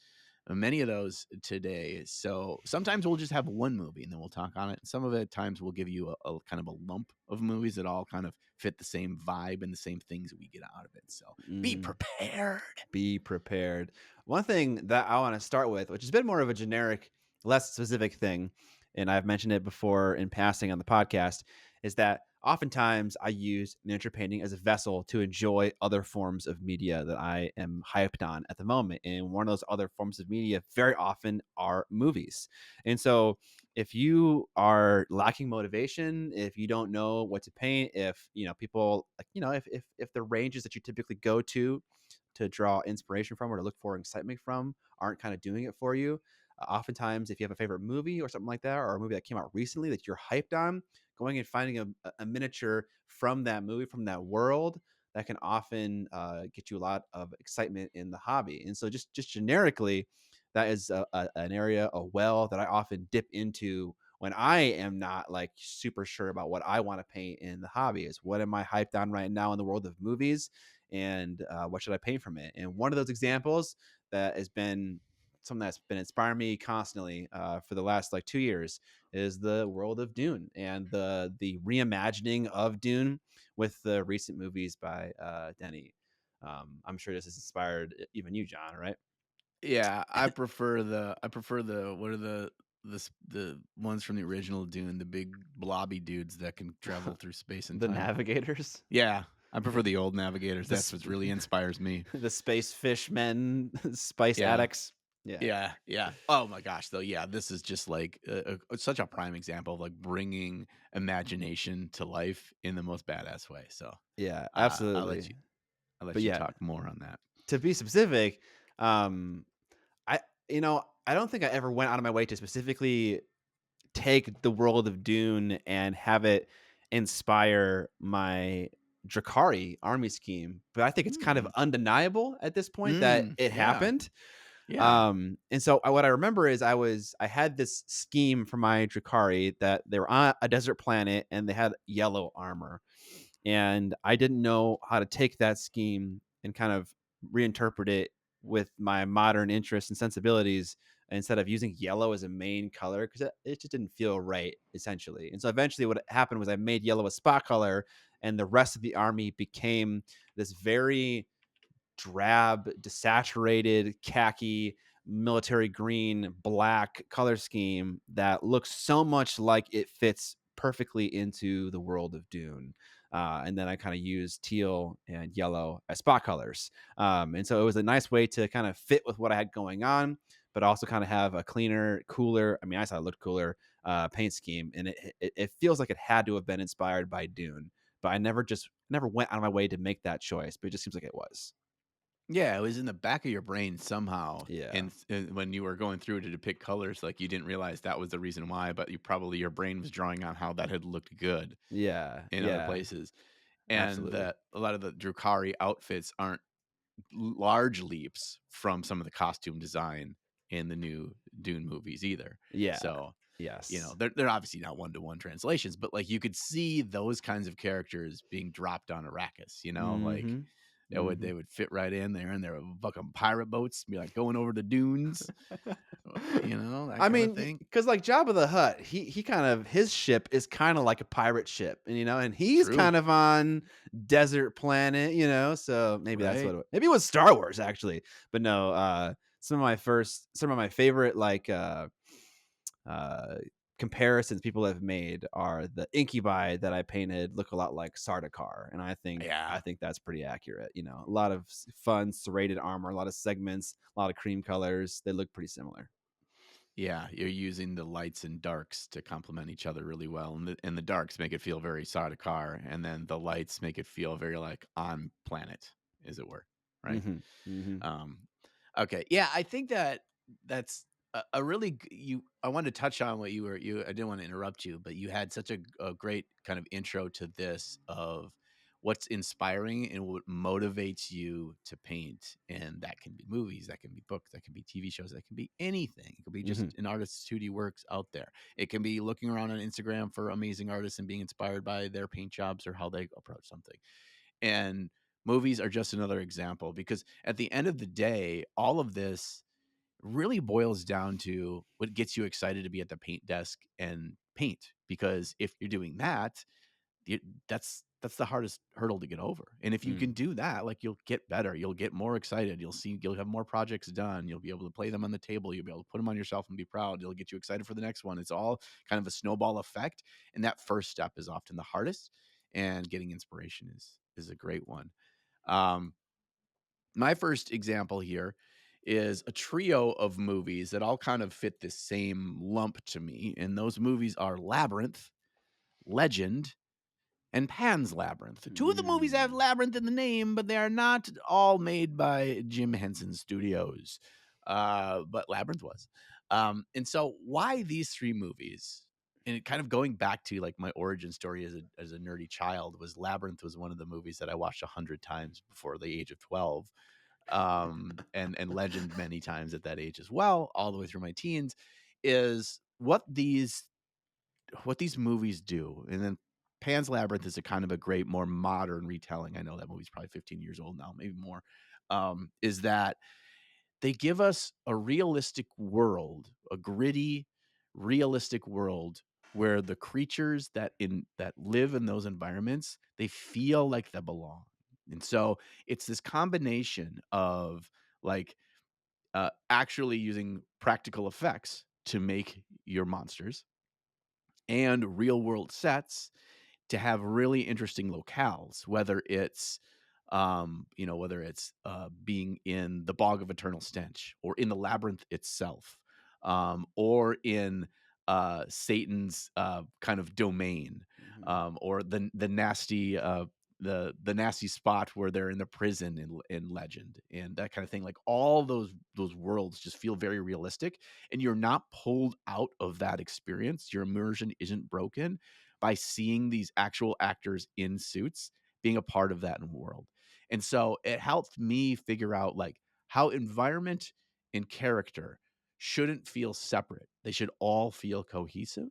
many of those today. So sometimes we'll just have one movie and then we'll talk on it. Some of the times we'll give you a kind of a lump of movies that all kind of fit the same vibe and the same things we get out of it. So be Mhm. prepared. Be prepared. One thing that I want to start with, which is a bit more of a generic, less specific thing, and I've mentioned it before in passing on the podcast, is that oftentimes I use miniature painting as a vessel to enjoy other forms of media that I am hyped on at the moment. And one of those other forms of media very often are movies. And so if you are lacking motivation, if you don't know what to paint, if people if the ranges that you typically go to draw inspiration from or to look for excitement from aren't kind of doing it for you. Oftentimes, if you have a favorite movie or something like that, or a movie that came out recently that you're hyped on, going and finding a miniature from that movie, from that world, that can often get you a lot of excitement in the hobby. And so, just generically, that is an area, a well that I often dip into when I am not like super sure about what I want to paint in the hobby. Is what am I hyped on right now in the world of movies, and what should I paint from it? And one of those examples that has been something that's been inspiring me constantly for the last like 2 years is the world of Dune and the reimagining of Dune with the recent movies by Denny. I'm sure this has inspired even you, John, right? Yeah, I prefer the what are the ones from the original Dune, the big blobby dudes that can travel through space and The time. Navigators. Yeah, I prefer the old navigators. the That's what really inspires me. the space fishmen, spice Yeah. addicts. Yeah. Yeah, yeah. Oh my gosh, though, yeah, this is just like such a prime example of like bringing imagination to life in the most badass way. So, Yeah, I'll absolutely. But let you yeah, talk more on that. to be specific, um, I I don't think I ever went out of my way to specifically take the world of Dune and have it inspire my Drakari army scheme, but I think it's kind of Mm, undeniable at this point that it yeah, happened. yeah. And so what I remember is I had this scheme for my Drakari that they were on a desert planet and they had yellow armor, and I didn't know how to take that scheme and kind of reinterpret it with my modern interests and sensibilities instead of using yellow as a main color because it just didn't feel right essentially. And so eventually what happened was I made yellow a spot color, and the rest of the army became this very drab, desaturated, khaki, military green, black color scheme that looks so much like it fits perfectly into the world of Dune. And then I kind of used teal and yellow as spot colors. And so it was a nice way to kind of fit with what I had going on, but also kind of have a cleaner, cooler. I mean, I thought it looked cooler paint scheme, and it feels like it had to have been inspired by Dune. But I never went out of my way to make that choice. But it just seems like it was. Yeah, it was in the back of your brain somehow, Yeah. and when you were going through to depict colors, like, you didn't realize that was the reason why, but your brain was drawing on how that had looked good Yeah, in other yeah, places, and absolutely. that a lot of the Drukari outfits aren't large leaps from some of the costume design in the new Dune movies either. Yeah. So, Yes. they're obviously not one-to-one translations, but like you could see those kinds of characters being dropped on Arrakis, like Mhm. they Mhm. would fit right in there, and there were fucking pirate boats, be like going over the dunes, that I kind of mean, thing. because like Jabba the Hutt, he kind of his ship is kind of like a pirate ship, and he's True, kind of on desert planet, so maybe that's right? what maybe it was Star Wars actually, but no. Some of my favorite like uh comparisons people have made are the incubi that I painted look a lot like Sardaukar, and I Yeah. think that's pretty accurate. A lot of fun serrated armor, a lot of segments, a lot of cream colors. They look pretty similar. Yeah, you're using the lights and darks to complement each other really well, and the darks make it feel very Sardaukar, and then the lights make it feel very like on planet, as it were, right? Mhm. Mhm. Um, okay, yeah, I think that's a really you. I wanted to touch on what you. I didn't want to interrupt you, but you had such a great kind of intro to this of what's inspiring and what motivates you to paint, and that can be movies, that can be books, that can be TV shows, that can be anything. It could be just Mhm. an artist's 2D works out there. It can be looking around on Instagram for amazing artists and being inspired by their paint jobs or how they approach something. And movies are just another example because at the end of the day, all of this really boils down to what gets you excited to be at the paint desk and paint. Because if you're doing that, you, that's the hardest hurdle to get over. And if you can Mm. do that, like you'll get better, you'll get more excited, you'll have more projects done, you'll be able to play them on the table, you'll be able to put them on yourself and be proud. It'll get you excited for the next one. It's all kind of a snowball effect, and that first step is often the hardest. And getting inspiration is a great one. Um, my first example here is a trio of movies that all kind of fit this same lump to me, and those movies are Labyrinth, Legend, and Pan's Labyrinth. Two of the movies have Mm. Labyrinth in the name, but they are not all made by Jim Henson Studios. But Labyrinth was. And so, why these three movies? And it kind of going back to like my origin story as a nerdy child was Labyrinth was one of the movies that I watched 100 times before the age of 12, and Legend many times at that age as well, all the way through my teens. Is what these movies do. And then Pan's Labyrinth is a kind of a great, more modern retelling. I know that movie's probably 15 years old now, maybe more. Is that they give us a realistic world, a gritty, realistic world where the creatures that live in those environments, they feel like they belong. And so it's this combination of like actually using practical effects to make your monsters and real world sets to have really interesting locales, whether it's being in the bog of eternal stench or in the labyrinth itself, or in Satan's kind of domain, Mhm. or the nasty the nasty spot where they're in the prison in Legend and that kind of thing. Like all those worlds just feel very realistic, and you're not pulled out of that experience. Your immersion isn't broken by seeing these actual actors in suits being a part of that world. And so it helped me figure out like how environment and character shouldn't feel separate. They should all feel cohesive,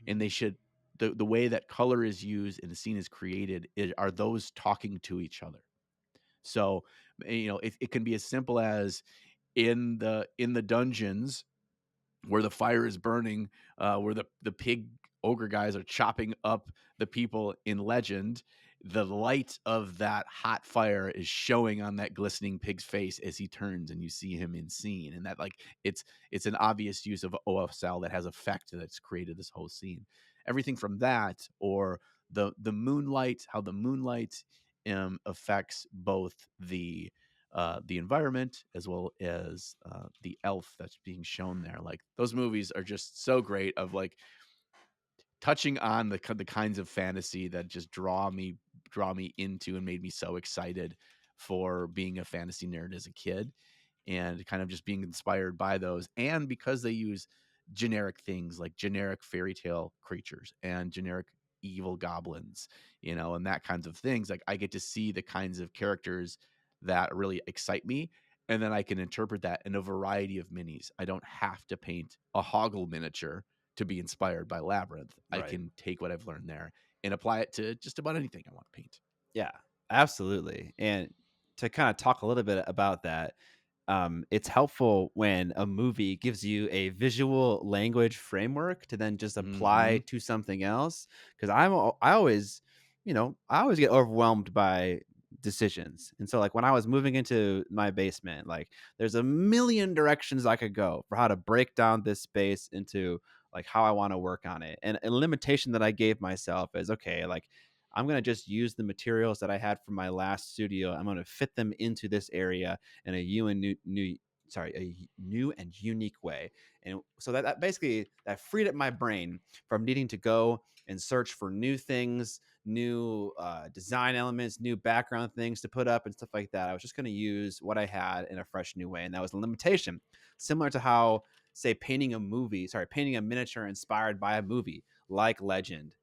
and Mhm. they should the way that color is used and the scene is created are those talking to each other. So, it can be as simple as in the dungeons where the fire is burning, where the pig ogre guys are chopping up the people in Legend, the light of that hot fire is showing on that glistening pig's face as he turns, and you see him in scene, and that like it's an obvious use of OSL that has effect that's created this whole scene. Everything from that, or the moonlight, how the moonlight affects both the environment as well as the elf that's being shown there. Like those movies are just so great of like touching on the kinds of fantasy that just draw me into and made me so excited for being a fantasy nerd as a kid, and kind of just being inspired by those. And because they use generic things like generic fairy tale creatures and generic evil goblins, and that kinds of things, like I get to see the kinds of characters that really excite me, and then I can interpret that in a variety of minis. I don't have to paint a Hoggle miniature to be inspired by Labyrinth. I Right. can take what I've learned there and apply it to just about anything I want to paint. Yeah, absolutely. And to kind of talk a little bit about that, it's helpful when a movie gives you a visual language framework to then just apply Mhm. to something else. Because I always, I always get overwhelmed by decisions. And so, like when I was moving into my basement, like there's a million directions I could go for how to break down this space into like how I want to work on it. And a limitation that I gave myself is okay, like I'm going to just use the materials that I had from my last studio. I'm going to fit them into this area in a new and unique way. And so that basically that freed up my brain from needing to go and search for new things, new design elements, new background things to put up and stuff like that. I was just going to use what I had in a fresh new way. And that was a limitation, similar to how, say, painting a miniature inspired by a movie like Legend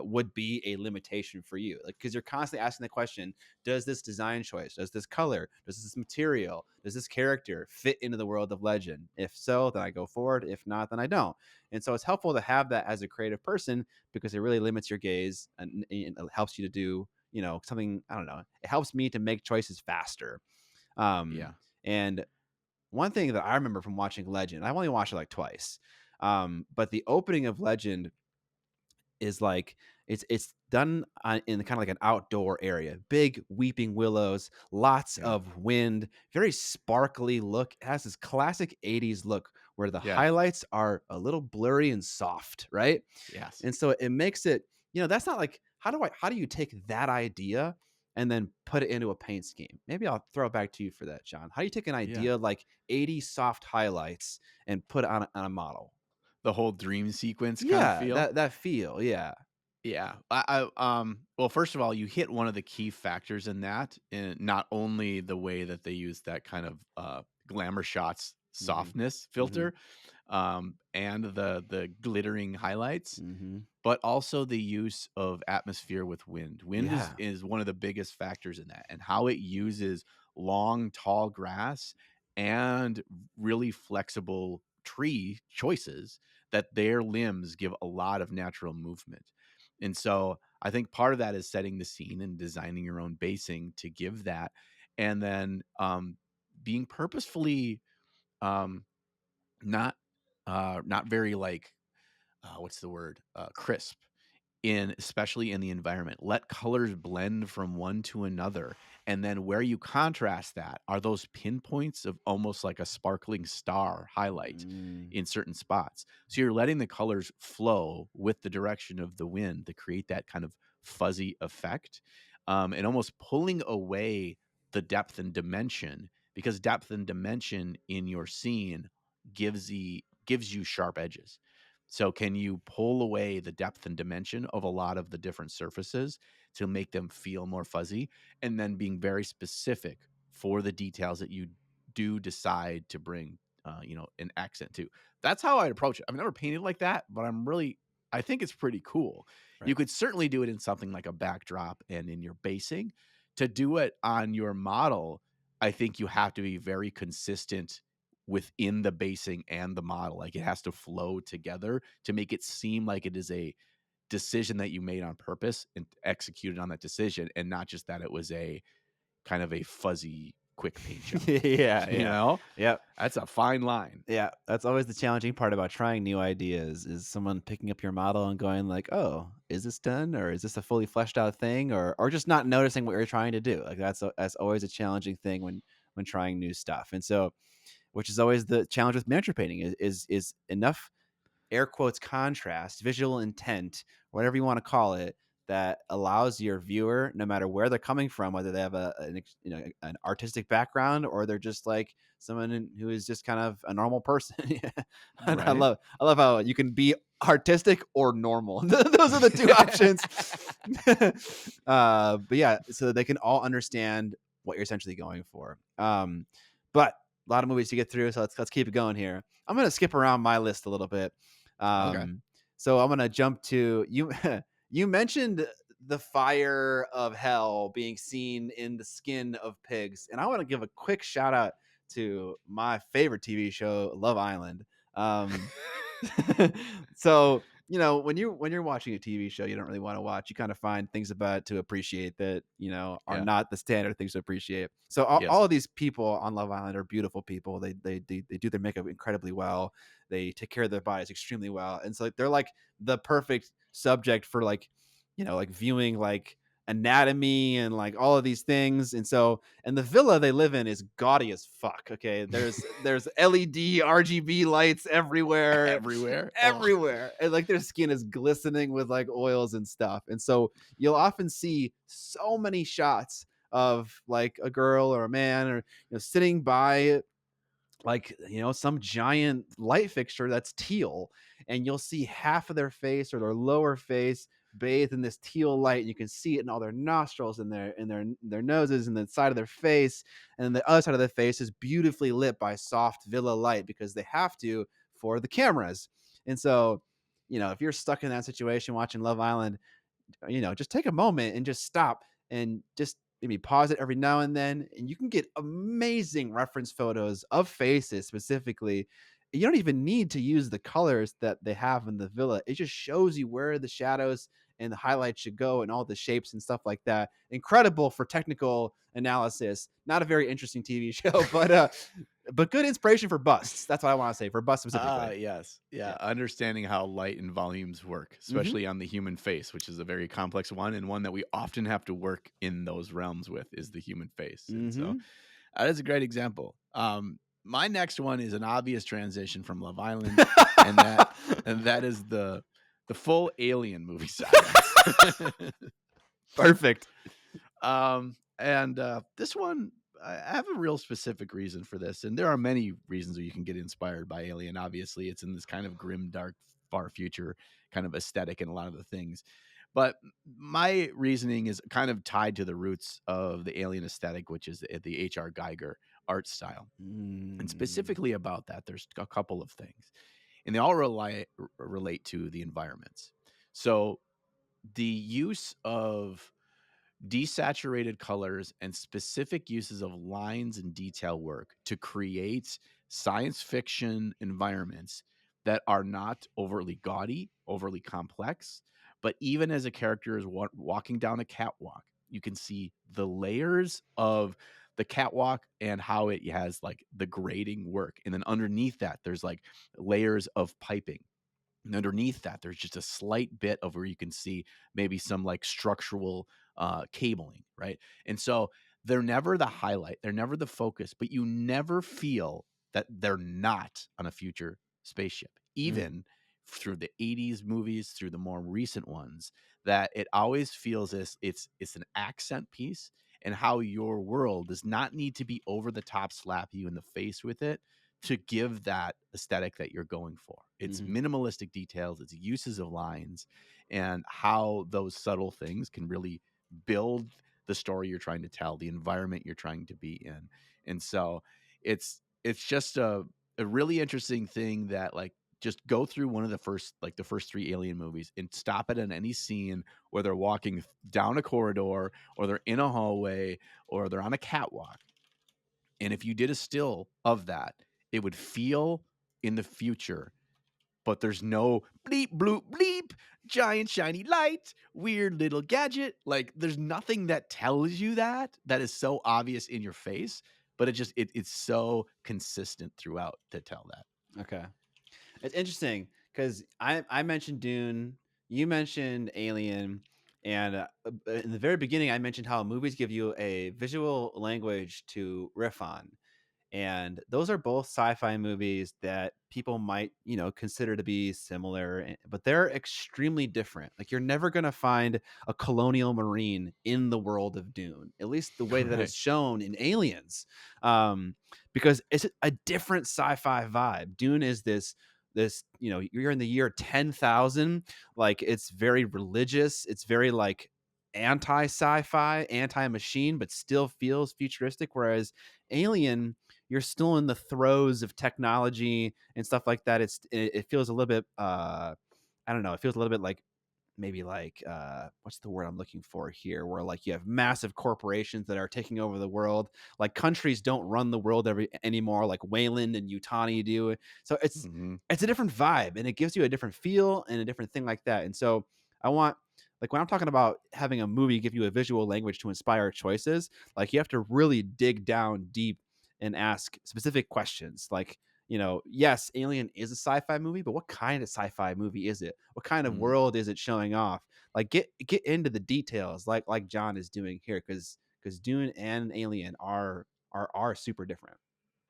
would be a limitation for you. Like, because you're constantly asking the question, does this design choice, does this color, does this material, does this character fit into the world of Legend? If so, then I go forward. If not, then I don't. And so it's helpful to have that as a creative person because it really limits your gaze and it helps you to do, something, I don't know. It helps me to make choices faster. Yeah. And one thing that I remember from watching Legend, I've only watched it like twice. But the opening of Legend is like it's done in kind of like an outdoor area, big weeping willows, lots Yeah. of wind, very sparkly look. It has this classic 80s look where the Yeah. highlights are a little blurry and soft, right? Yes. And so it makes it, that's not like how do you take that idea and then put it into a paint scheme? Maybe I'll throw it back to you for that, John. How do you take an Yeah. idea like 80s soft highlights and put it on a model? The whole dream sequence kind of Yeah, feel. that feel, yeah. Yeah. Well, first of all, you hit one of the key factors in that, and not only the way that they use that kind of glamour shots Mhm. softness Mhm. filter, and the glittering highlights, Mhm. but also the use of atmosphere with wind. Wind is Yeah. is one of the biggest factors in that, and how it uses long, tall grass and really flexible tree choices that their limbs give a lot of natural movement. And so I think part of that is setting the scene and designing your own basing to give that. And then being purposefully um, not not very like what's the word? Crisp in especially in the environment. Let colors blend from one to another. And then where you contrast that are those pinpoints of almost like a sparkling star highlight Mm. in certain spots. So you're letting the colors flow with the direction of the wind to create that kind of fuzzy effect, and almost pulling away the depth and dimension, because depth and dimension in your scene gives you sharp edges. So can you pull away the depth and dimension of a lot of the different surfaces to make them feel more fuzzy, and then being very specific for the details that you do decide to bring, an accent to. That's how I approach it. I've never painted like that, but I think it's pretty cool. You Right. could certainly do it in something like a backdrop and in your basing. To do it on your model, I think you have to be very consistent within the basing and the model. Like, it has to flow together to make it seem like it is a decision that you made on purpose and executed on that decision, and not just that it was a kind of a fuzzy quick paint job. Yeah, You yeah. know? Yep. That's a fine line. Yeah, that's always the challenging part about trying new ideas is someone picking up your model and going like, "Oh, is this done or is this a fully fleshed out thing?" Or just not noticing what you're trying to do. Like that's always a challenging thing when trying new stuff. And so, which is always the challenge with miniature painting is enough air quotes contrast, visual intent, whatever you want to call it, that allows your viewer, no matter where they're coming from, whether they have an artistic background or they're just like someone who is just kind of a normal person. And I Right? love I love how you can be artistic or normal. Those are the two options. But yeah, so they can all understand what you're essentially going for. But a lot of movies to get through, so let's keep it going here. I'm gonna skip around my list a little bit. Okay. Um, so I'm gonna jump to you. You mentioned the fire of hell being seen in the skin of pigs. And I want to give a quick shout out to my favorite TV show, Love Island. Um, so when you're watching a TV show you don't really want to watch, you kind of find things about it to appreciate that are Yeah. not the standard things to appreciate. So all Yes. of these people on Love Island are beautiful people. They do their makeup incredibly well. They take care of their bodies extremely well, and so like, they're like the perfect subject for like viewing like anatomy and like all of these things. And the villa they live in is gaudy as fuck. Okay, there's LED RGB lights everywhere, Everywhere. Oh. everywhere, and like their skin is glistening with like oils and stuff. And so you'll often see so many shots of like a girl or a man or sitting by like some giant light fixture that's teal, and you'll see half of their face or their lower face bathed in this teal light, and you can see it in all their nostrils and their noses and the side of their face, and then the other side of their face is beautifully lit by soft villa light because they have to for the cameras. And so if you're stuck in that situation watching Love Island, just take a moment and just stop and just maybe pause it every now and then. And you can get amazing reference photos of faces specifically. You don't even need to use the colors that they have in the villa. It just shows you where the shadows and the highlights should go and all the shapes and stuff like that. Incredible for technical analysis. Not a very interesting TV show, but good inspiration for busts. That's what I want to say for busts Ah, specifically. yes. Yeah, Yeah. understanding how light and volumes work, Hmm. especially on the human face, which is a very complex one and one that we often have to work in those realms with is the human face. And so Hmm. that is a great example. My next one is an obvious transition from Love Island, and that is the full Alien movie saga. Perfect. This one, I have a real specific reason for this, and there are many reasons that you can get inspired by Alien. Obviously, it's in this kind of grim, dark, far future kind of aesthetic and a lot of the things. But my reasoning is kind of tied to the roots of the Alien aesthetic, which is the H.R. Geiger art style. And Mm. specifically about that, there's a couple of things, and they all relate to the environments. So the use of desaturated colors and specific uses of lines and detail work to create science fiction environments that are not overly gaudy, overly complex, but even as a character is walking down a catwalk, you can see the layers of the catwalk and how it has like the grading work. And then underneath that, there's like layers of piping, and underneath that, there's just a slight bit of where you can see maybe some like structural cabling, right? And so they're never the highlight, they're never the focus, but you never feel that they're not on a future spaceship, Mm. even through the 80s movies, through the more recent ones, that it always feels as it's an accent piece, and how your world does not need to be over the top, slap you in the face with it to give that aesthetic that you're going for. It's Mhm. minimalistic details, it's uses of lines, and how those subtle things can really build the story you're trying to tell, the environment you're trying to be in. And so it's just a really interesting thing that like just go through one of the first three Alien movies and stop it in any scene where they're walking down a corridor or they're in a hallway or they're on a catwalk, and if you did a still of that, it would feel in the future, but there's no bleep, bloop, bleep, giant shiny light, weird little gadget. Like there's nothing that tells you that is so obvious in your face, but it's so consistent throughout to tell that. Okay. It's interesting because I mentioned Dune, you mentioned Alien, and in the very beginning, I mentioned how movies give you a visual language to riff on. And those are both sci-fi movies that people might consider to be similar, but they're extremely different. Like you're never going to find a colonial marine in the world of Dune, at least the way that Right. it's shown in Aliens, because it's a different sci-fi vibe. Dune is this you're in the year 10,000. Like it's very religious, it's very like anti-sci-fi, anti-machine, but still feels futuristic, whereas Alien, you're still in the throes of technology and stuff like that. It feels a little bit I don't know, it feels a little bit like maybe like what's the word I'm looking for here, where like you have massive corporations that are taking over the world. Like countries don't run the world anymore, like Wayland and Utani do. So Mhm. it's a different vibe, and it gives you a different feel and a different thing like that. And so I want, like, when I'm talking about having a movie give you a visual language to inspire choices, like you have to really dig down deep and ask specific questions. Like, yes, Alien is a sci-fi movie, but what kind of sci-fi movie is it? What kind of Mhm. world is it showing off? Like, get into the details, like John is doing here, because Dune and Alien are super different.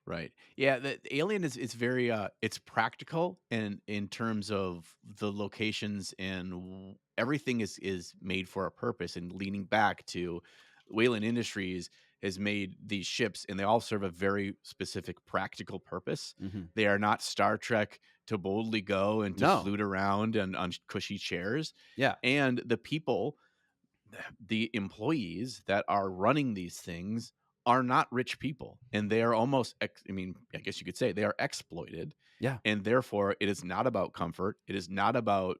Right. Yeah, the Alien is it's very it's practical in terms of the locations and everything is made for a purpose, and leaning back to Wayland Industries has made these ships and they all serve a very specific practical purpose. Hmm. They are not Star Trek to boldly go and to No, flute around and on cushy chairs. yeah, And the people, the employees that are running these things are not rich people, and they are almost I mean, I guess you could say they are exploited, yeah, and therefore it is not about comfort. It is not about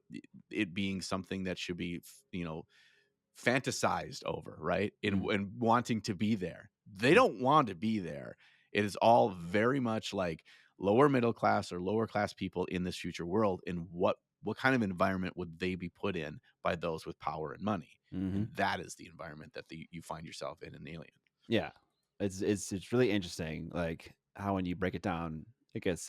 it being something that should be, fantasized over, right? And mm, wanting to be there. They mm, don't want to be there. It is all very much like lower middle class or lower class people in this future world, and what kind of environment would they be put in by those with power and money? hmm. And that is the environment that you find yourself in Alien. Yeah. It's really interesting, like, how when you break it down, it gets,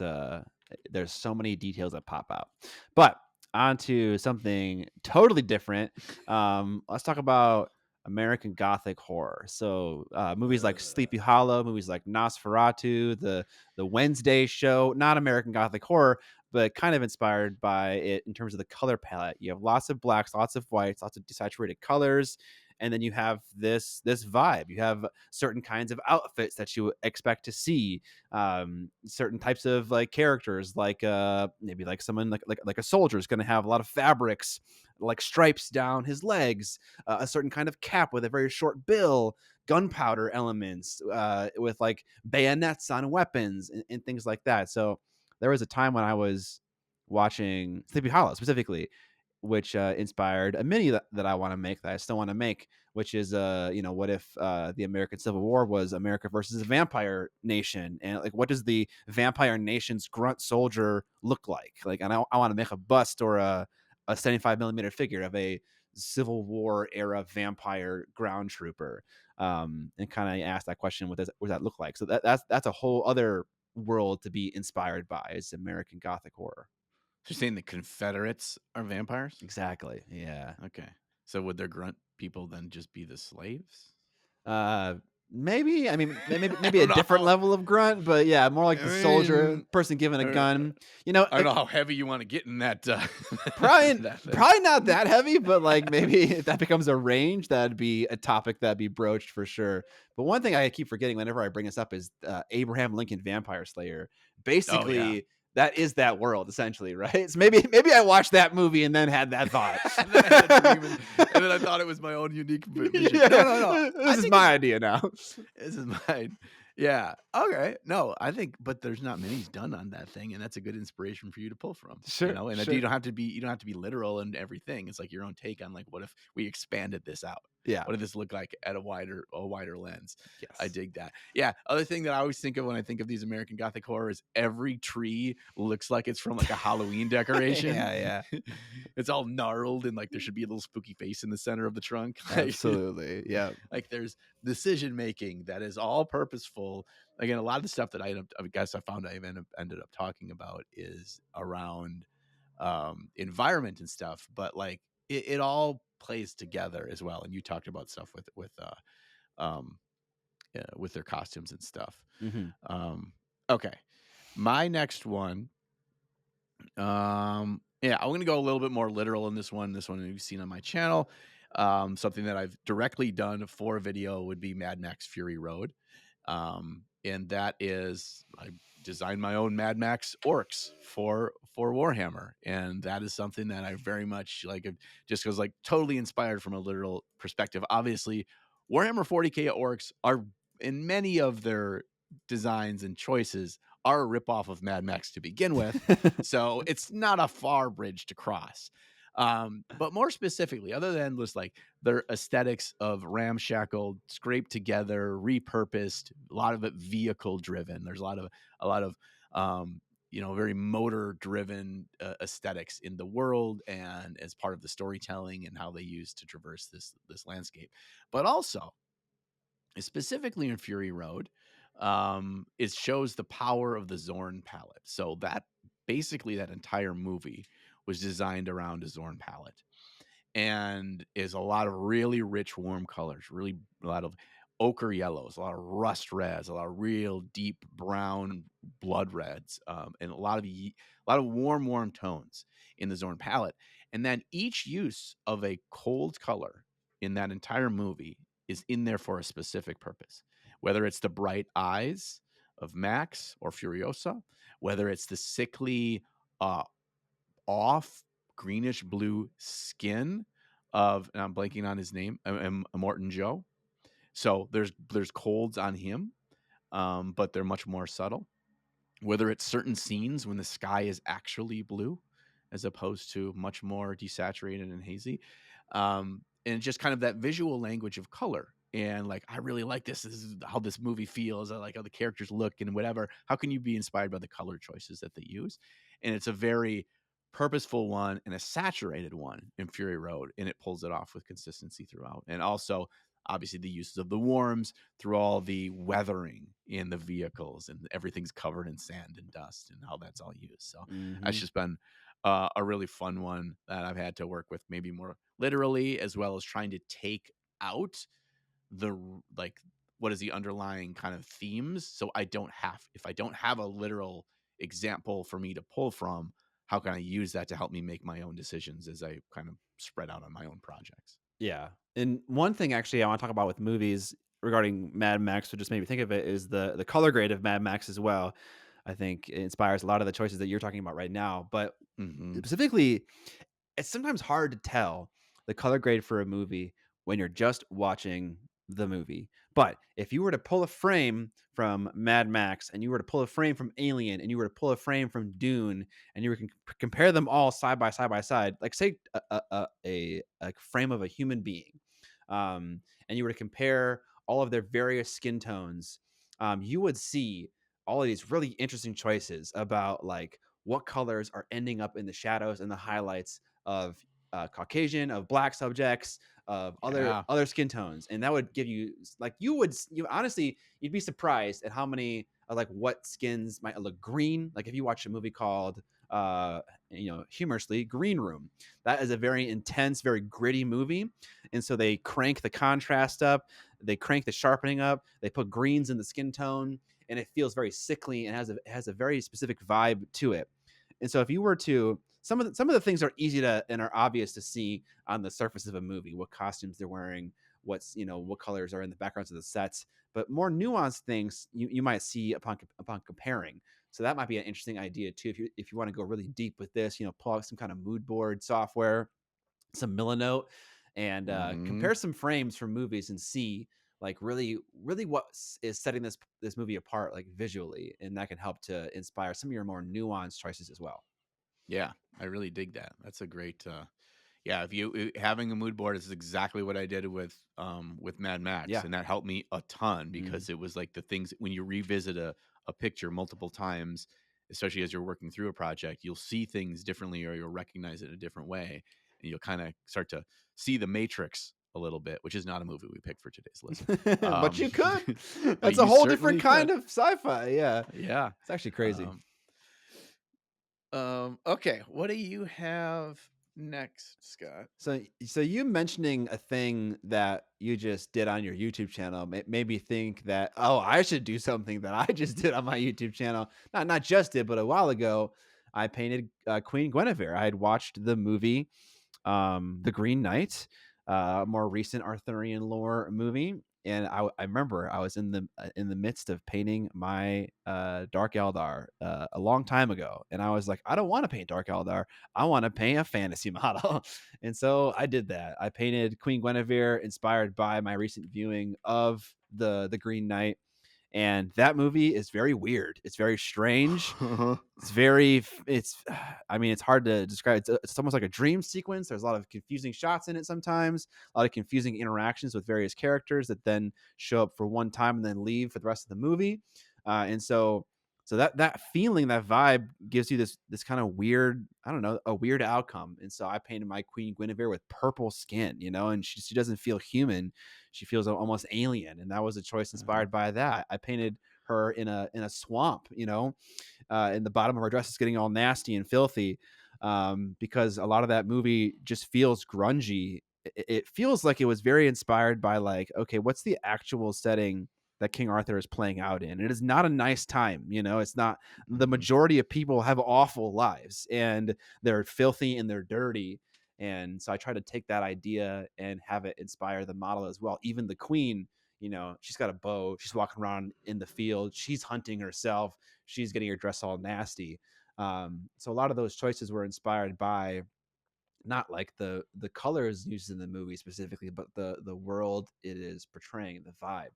there's so many details that pop out. But on to something totally different. Let's talk about American Gothic horror. So, movies like Sleepy Hollow, movies like Nosferatu, the Wednesday Show, not American Gothic horror, but kind of inspired by it in terms of the color palette. You have lots of blacks, lots of whites, lots of desaturated colors, and then you have this vibe. You have certain kinds of outfits that you expect to see, certain types of like characters, like maybe like someone like a soldier is going to have a lot of fabrics, like stripes down his legs, a certain kind of cap with a very short bill, gunpowder elements, with like bayonets on weapons, and things like that. So there was a time when I was watching Sleepy Hollow specifically, which inspired a mini that I want to make, that I still want to make, which is what if the American Civil War was America versus a vampire nation, and like what does the vampire nation's grunt soldier look like? Like, and I want to make a bust or a 75 millimeter figure of a Civil War era vampire ground trooper, and kind of ask that question: what does that look like? So that's a whole other world to be inspired by, is American Gothic horror. So you're saying the Confederates are vampires? Exactly. Yeah. Okay. So would their grunt people then just be the slaves? Uh, maybe. I mean, I maybe a don't know different level of grunt, but yeah, more like I the soldier mean, person given a uh, gun. You know, I don't know how heavy you want to get in that probably that thing. probably not that heavy, but like maybe if that becomes a range, that'd be a topic that'd be broached for sure. But one thing I keep forgetting whenever I bring this up is Abraham Lincoln Vampire Slayer. Oh yeah. Basically, that is that world essentially, right? So maybe I watched that movie and then had that thought. And then I had a dream, and then I thought it was my own unique vision. No, Yeah, no, no. I this is think it's my idea now. this is mine. Yeah. Okay. No, I think, but there's not many done on that thing, and that's a good inspiration for you to pull from. Sure, And you sure. don't have to be literal in everything. It's like your own take on like, what if we expanded this out? Yeah. What did this look like at a wider lens? I Yes. dig that. Yeah. Other thing that I always think of when I think of these American Gothic horror is every tree looks like it's from like a Halloween decoration. Yeah, yeah. It's all gnarled and like there should be a little spooky face in the center of the trunk. Absolutely. Yeah. Like there's decision making that is all purposeful. Again, a lot of the stuff that I guess I found I ended up talking about is around environment and stuff, but like it all plays together as well. And you talked about stuff um with their costumes and stuff. Mhm. Okay. My next one, yeah, I'm gonna go a little bit more literal in this one. This one you've seen on my channel. Something that I've directly done for a video would be Mad Max Fury Road. And that is I designed my own Mad Max orcs for Warhammer, and that is something that I very much like. It just was like totally inspired from a literal perspective. Obviously, Warhammer 40k orcs are in many of their designs and choices are a ripoff of Mad Max to begin with, so it's not a far bridge to cross. But more specifically, other than just like their aesthetics of ramshackle, scraped together, repurposed, a lot of it vehicle driven. There's a lot of very motor driven aesthetics in the world and as part of the storytelling and how they use to traverse this landscape. But also, specifically in Fury Road, it shows the power of the Zorn palette. So that basically that entire movie was designed around a Zorn palette and is a lot of really rich, warm colors, really a lot of ochre yellows, a lot of rust reds, a lot of real deep brown blood reds, and a lot of warm tones in the Zorn palette. And then each use of a cold color in that entire movie is in there for a specific purpose, whether it's the bright eyes of Max or Furiosa, whether it's the sickly, off greenish blue skin of, and I'm blanking on his name, Morton Joe. So there's colds on him, but they're much more subtle. Whether it's certain scenes when the sky is actually blue, as opposed to much more desaturated and hazy, and just kind of that visual language of color. And like, I really like this. This is how this movie feels. I like how the characters look and whatever. How can you be inspired by the color choices that they use? And it's a very purposeful one and a saturated one in Fury Road, and it pulls it off with consistency throughout. And also, obviously, the uses of the warms through all the weathering in the vehicles, and everything's covered in sand and dust, and how that's all used. So that's just been a really fun one that I've had to work with, maybe more literally, as well as trying to take out the like what is the underlying kind of themes. So if I don't have a literal example for me to pull from, how can I use that to help me make my own decisions as I kind of spread out on my own projects? Yeah. And one thing actually I want to talk about with movies regarding Mad Max, which just made me think of it, is the color grade of Mad Max as well. I think it inspires a lot of the choices that you're talking about right now. But Hmm. specifically, it's sometimes hard to tell the color grade for a movie when you're just watching the movie. But if you were to pull a frame from Mad Max and you were to pull a frame from Alien and you were to pull a frame from Dune and you were to compare them all side by side, like say a frame of a human being, and you were to compare all of their various skin tones, you would see all of these really interesting choices about like what colors are ending up in the shadows and the highlights of Caucasian, of black subjects, of Yeah. other skin tones, and that would give you like you honestly you'd be surprised at how many like what skins might look green. Like if you watch a movie called humorously Green Room, that is a very intense, very gritty movie, and so they crank the contrast up, they crank the sharpening up, they put greens in the skin tone, and it feels very sickly and has a very specific vibe to it. And so if you were to some of the things are easy to and are obvious to see on the surface of a movie, what costumes they're wearing, what colors are in the backgrounds of the sets, but more nuanced things you might see upon comparing. So that might be an interesting idea too if you want to go really deep with this, pull out some kind of mood board software, some Milanote, and Hmm. compare some frames from movies and see like really what is setting this movie apart like visually, and that can help to inspire some of your more nuanced choices as well. Yeah, I really dig that. That's a great yeah, if you having a mood board is exactly what I did with Mad Max, Yeah. and that helped me a ton Mhm. because it was like the things when you revisit a picture multiple times, especially as you're working through a project, you'll see things differently or you'll recognize it a different way, and you'll kind of start to see the Matrix a little bit, which is not a movie we picked for today's list. But Um, you could. but That's a you whole different certainly kind could. of sci-fi. Yeah. Yeah. It's actually crazy. Um, okay, what do you have next, Scott? So you mentioning a thing that you just did on your YouTube channel made me think that, oh, I should do something that I just did on my YouTube channel. Not just did, but a while ago, I painted Queen Guinevere. I had watched the movie, The Green Knight, more recent Arthurian lore movie, and I remember I was in the midst of painting my Dark Eldar a long time ago, and I was like, I don't want to paint Dark Eldar. I want to paint a fantasy model. And so I did that. I painted Queen Guinevere inspired by my recent viewing of the Green Knight, And that movie is very weird. It's very strange. It's very it's I mean, it's hard to describe. It's almost like a dream sequence. There's a lot of confusing shots in it sometimes, a lot of confusing interactions with various characters that then show up for one time and then leave for the rest of the movie. And so that feeling, that vibe gives you this kind of weird, I don't know, a weird outcome. And so I painted my Queen Guinevere with purple skin, and she doesn't feel human. She feels almost alien. And that was a choice Uh-huh. inspired by that. I painted her in a swamp, and the bottom of our dress is getting all nasty and filthy, because a lot of that movie just feels grungy. It feels like it was very inspired by, like, okay, what's the actual setting that King Arthur is playing out in? It is not a nice time. It's not. The Mhm. majority of people have awful lives, and they're filthy and they're dirty. And so I try to take that idea and have it inspire the model as well. Even the queen, she's got a bow. She's walking around in the field. She's hunting herself. She's getting her dress all nasty. So a lot of those choices were inspired by not like the colors used in the movie specifically, but the world it is portraying, the vibe.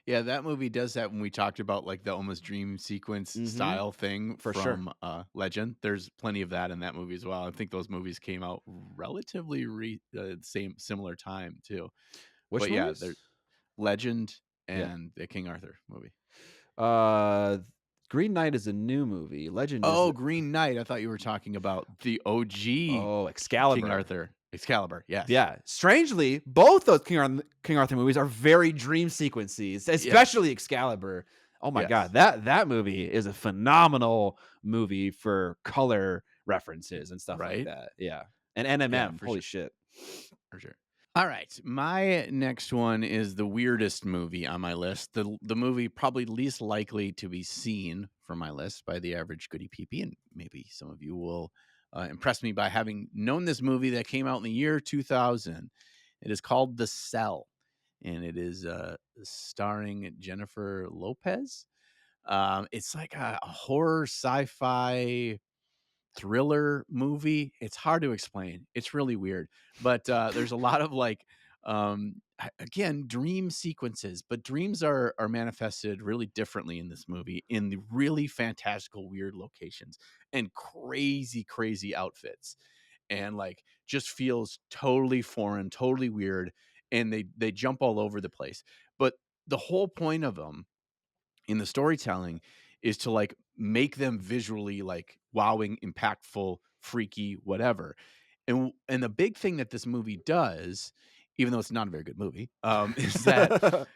Yeah, that movie does that when we talked about, like, the almost dream sequence Mm-hmm. style thing For sure. from, Legend. There's plenty of that in that movie as well. I think those movies came out relatively similar time too. Which But yeah, movies? they're Legend Yeah. and the King Arthur movie. Uh, Green Knight is a new movie. Legend is Oh, Green Knight. I thought you were talking about the OG King Excalibur. Arthur. Excalibur, yes. Yeah, strangely, both those King Arthur movies are very dream sequences, Yes. especially Excalibur. Oh my god, Yes. that movie is a phenomenal movie for color references and stuff like Right? that. Yeah, and Yeah, NMM, for holy sure. shit. For sure. All right. My next one is the weirdest movie on my list. The movie probably least likely to be seen from my list by the average goody peepee, and maybe some of you will impress me by having known this movie that came out in the year 2000. It is called The Cell, and it is starring Jennifer Lopez. It's like a horror sci-fi thriller movie. It's hard to explain. It's really weird, but there's a lot of like again dream sequences, but dreams are manifested really differently in this movie in the really fantastical weird locations and crazy outfits, and like just feels totally foreign, totally weird, and they jump all over the place. But the whole point of them in the storytelling is to like make them visually like wowing, impactful, freaky, whatever. And the big thing that this movie does, even though it's not a very good movie, is that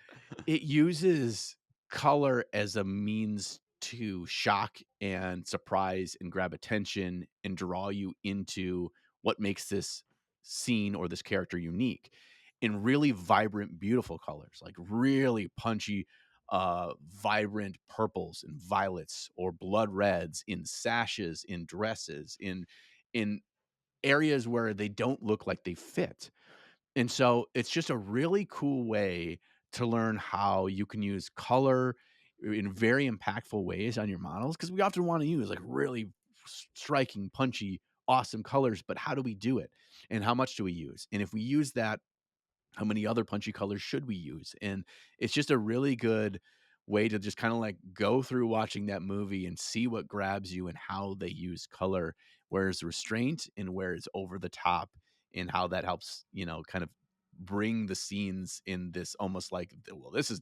it uses color as a means to shock and surprise and grab attention and draw you into what makes this scene or this character unique in really vibrant, beautiful colors, like really punchy, vibrant purples and violets or blood reds in sashes, in dresses, in areas where they don't look like they fit. And so it's just a really cool way to learn how you can use color in very impactful ways on your models, because we often want to use like really striking, punchy, awesome colors, but how do we do it? And how much do we use? And if we use that, how many other punchy colors should we use? And it's just a really good way to just kind of like go through watching that movie and see what grabs you and how they use color, where it's restraint and where it's over the top, and how that helps, kind of bring the scenes in this almost like, well, this is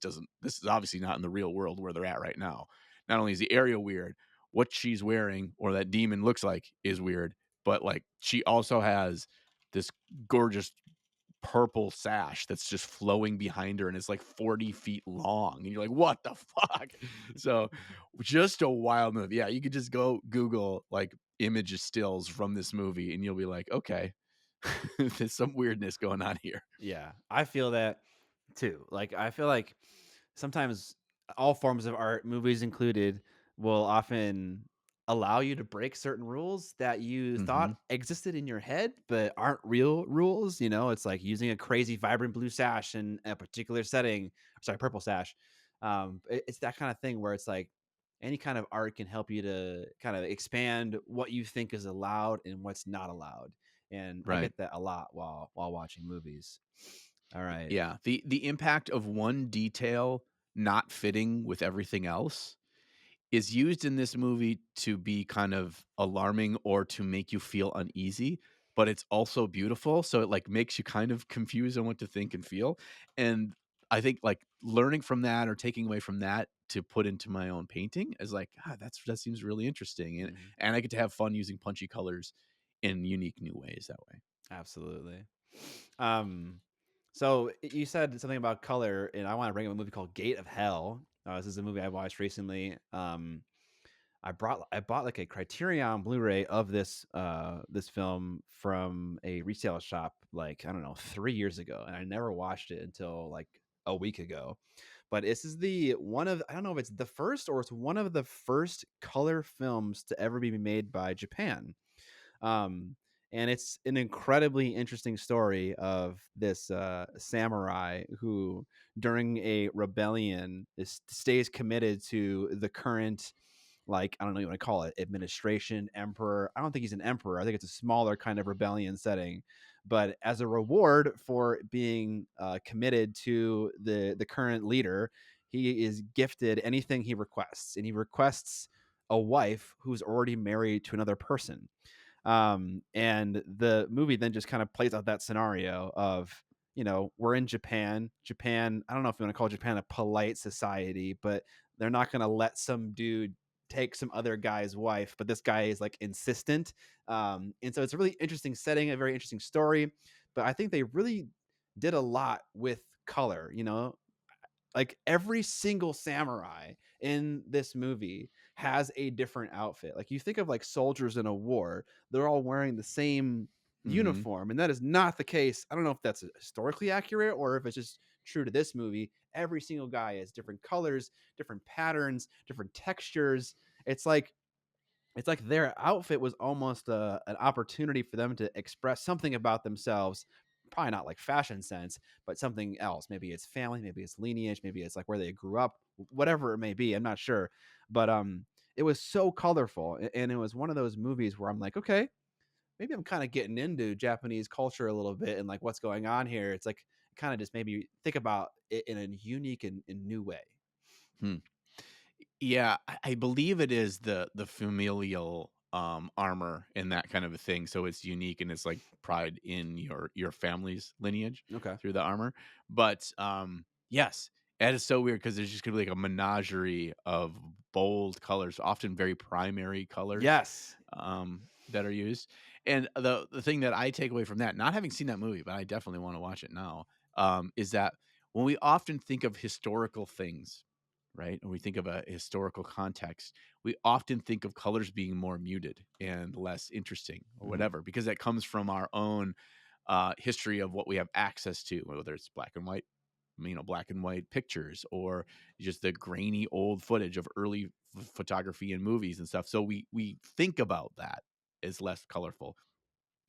obviously not in the real world where they're at right now. Not only is the area weird, what she's wearing or that demon looks like is weird, but like she also has this gorgeous purple sash that's just flowing behind her and it's like 40 feet long. And you're like, what the fuck? So just a wild movie. Yeah, you could just go Google like images stills from this movie and you'll be like, okay, there's some weirdness going on here. Yeah, I feel that too. Like, I feel like sometimes all forms of art, movies included, will often allow you to break certain rules that you thought Hmm. existed in your head but aren't real rules. It's like using a crazy vibrant blue sash in a particular setting. Sorry, purple sash. It's that kind of thing where it's like any kind of art can help you to kind of expand what you think is allowed and what's not allowed. And I Right. get that a lot while watching movies. All right. Yeah. The impact of one detail not fitting with everything else is used in this movie to be kind of alarming or to make you feel uneasy, but it's also beautiful, so it, like, makes you kind of confused on what to think and feel, and I think, like, learning from that or taking away from that to put into my own painting is like, "Ah, that seems really interesting," Mhm. and I get to have fun using punchy colors in unique new ways that way. Absolutely. Um, so you said something about color, and I want to bring up a movie called Gate of Hell. This is a movie I watched recently. I bought like a Criterion Blu-ray of this film from a resale shop like I don't know 3 years ago, and I never watched it until like a week ago. But this is the one of I don't know if it's the first or it's one of the first color films to ever be made by Japan. Um, and it's an incredibly interesting story of this samurai who, during a rebellion, stays committed to the current, like, I don't know what you want to call it, administration, emperor. I don't think he's an emperor. I think it's a smaller kind of rebellion setting. But as a reward for being committed to the current leader, he is gifted anything he requests, and he requests a wife who's already married to another person. And the movie then just kind of plays out that scenario of, we're in Japan. I don't know if you want to call Japan a polite society, but they're not going to let some dude take some other guy's wife, but this guy is like insistent. And so it's a really interesting setting, a very interesting story, but I think they really did a lot with color, like every single samurai in this movie has a different outfit. Like you think of like soldiers in a war, they're all wearing the same Mhm. uniform, and that is not the case. I don't know if that's historically accurate or if it's just true to this movie. Every single guy has different colors, different patterns, different textures. It's like their outfit was almost an opportunity for them to express something about themselves. Probably not like fashion sense, but something else. Maybe it's family, maybe it's lineage, maybe it's like where they grew up, whatever it may be. I'm not sure, but it was so colorful, and it was one of those movies where I'm like, okay, maybe I'm kind of getting into Japanese culture a little bit and like what's going on here. It's like kind of just maybe think about it in a unique and new way. Hmm. Yeah, I believe it is the familial, armor and that kind of a thing, so it's unique and it's, like, pride in your family's lineage Okay. through the armor, but, yes, that is so weird because there's just gonna be, like, a menagerie of bold colors, often very primary colors, Yes. that are used, and the thing that I take away from that, not having seen that movie, but I definitely wanna watch it now, is that when we often think of historical things, right? When we think of a historical context, we often think of colors being more muted and less interesting or Mhm. whatever, because that comes from our own history of what we have access to, whether it's black and white pictures or just the grainy old footage of early photography and movies and stuff. So we think about that as less colorful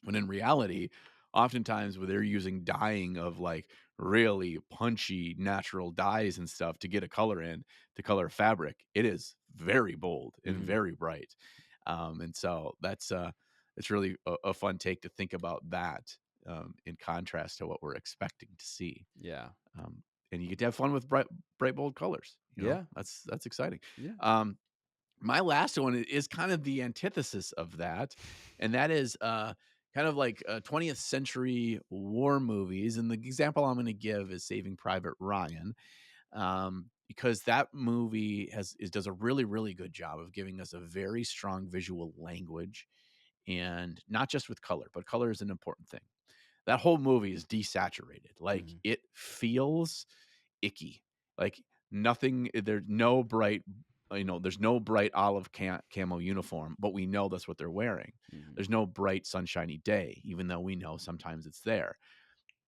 when in reality, oftentimes where they're using dyeing of like really punchy natural dyes and stuff to get a color in to color fabric, it is very bold and Mhm. very bright. And so it's really a fun take to think about that in contrast to what we're expecting to see. Yeah. Um, and you get to have fun with bright, bold colors. Yeah. That's exciting. Yeah. Um, my last one is kind of the antithesis of that, and that is, kind of like, 20th century war movies, and the example I'm gonna give is Saving Private Ryan, because that movie does a really, really good job of giving us a very strong visual language, and not just with color, but color is an important thing. That whole movie is desaturated, like, Mhm. it feels icky. Like nothing there's no bright there's no bright olive camo uniform, but we know that's what they're wearing. Mhm. There's no bright sunshiny day, even though we know sometimes it's there.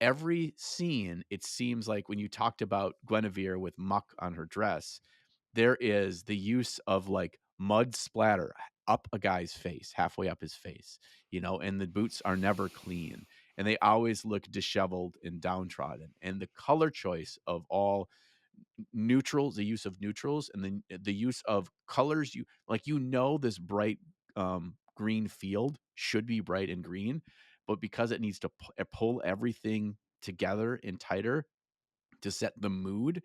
Every scene, it seems like when you talked about Guinevere with muck on her dress, there is the use of like mud splatter up a guy's face, halfway up his face, and the boots are never clean and they always look disheveled and downtrodden. And the color choice of all neutrals, the use of neutrals, and then the use of colors. This bright green field should be bright and green, but because it needs to pull everything together and tighter to set the mood,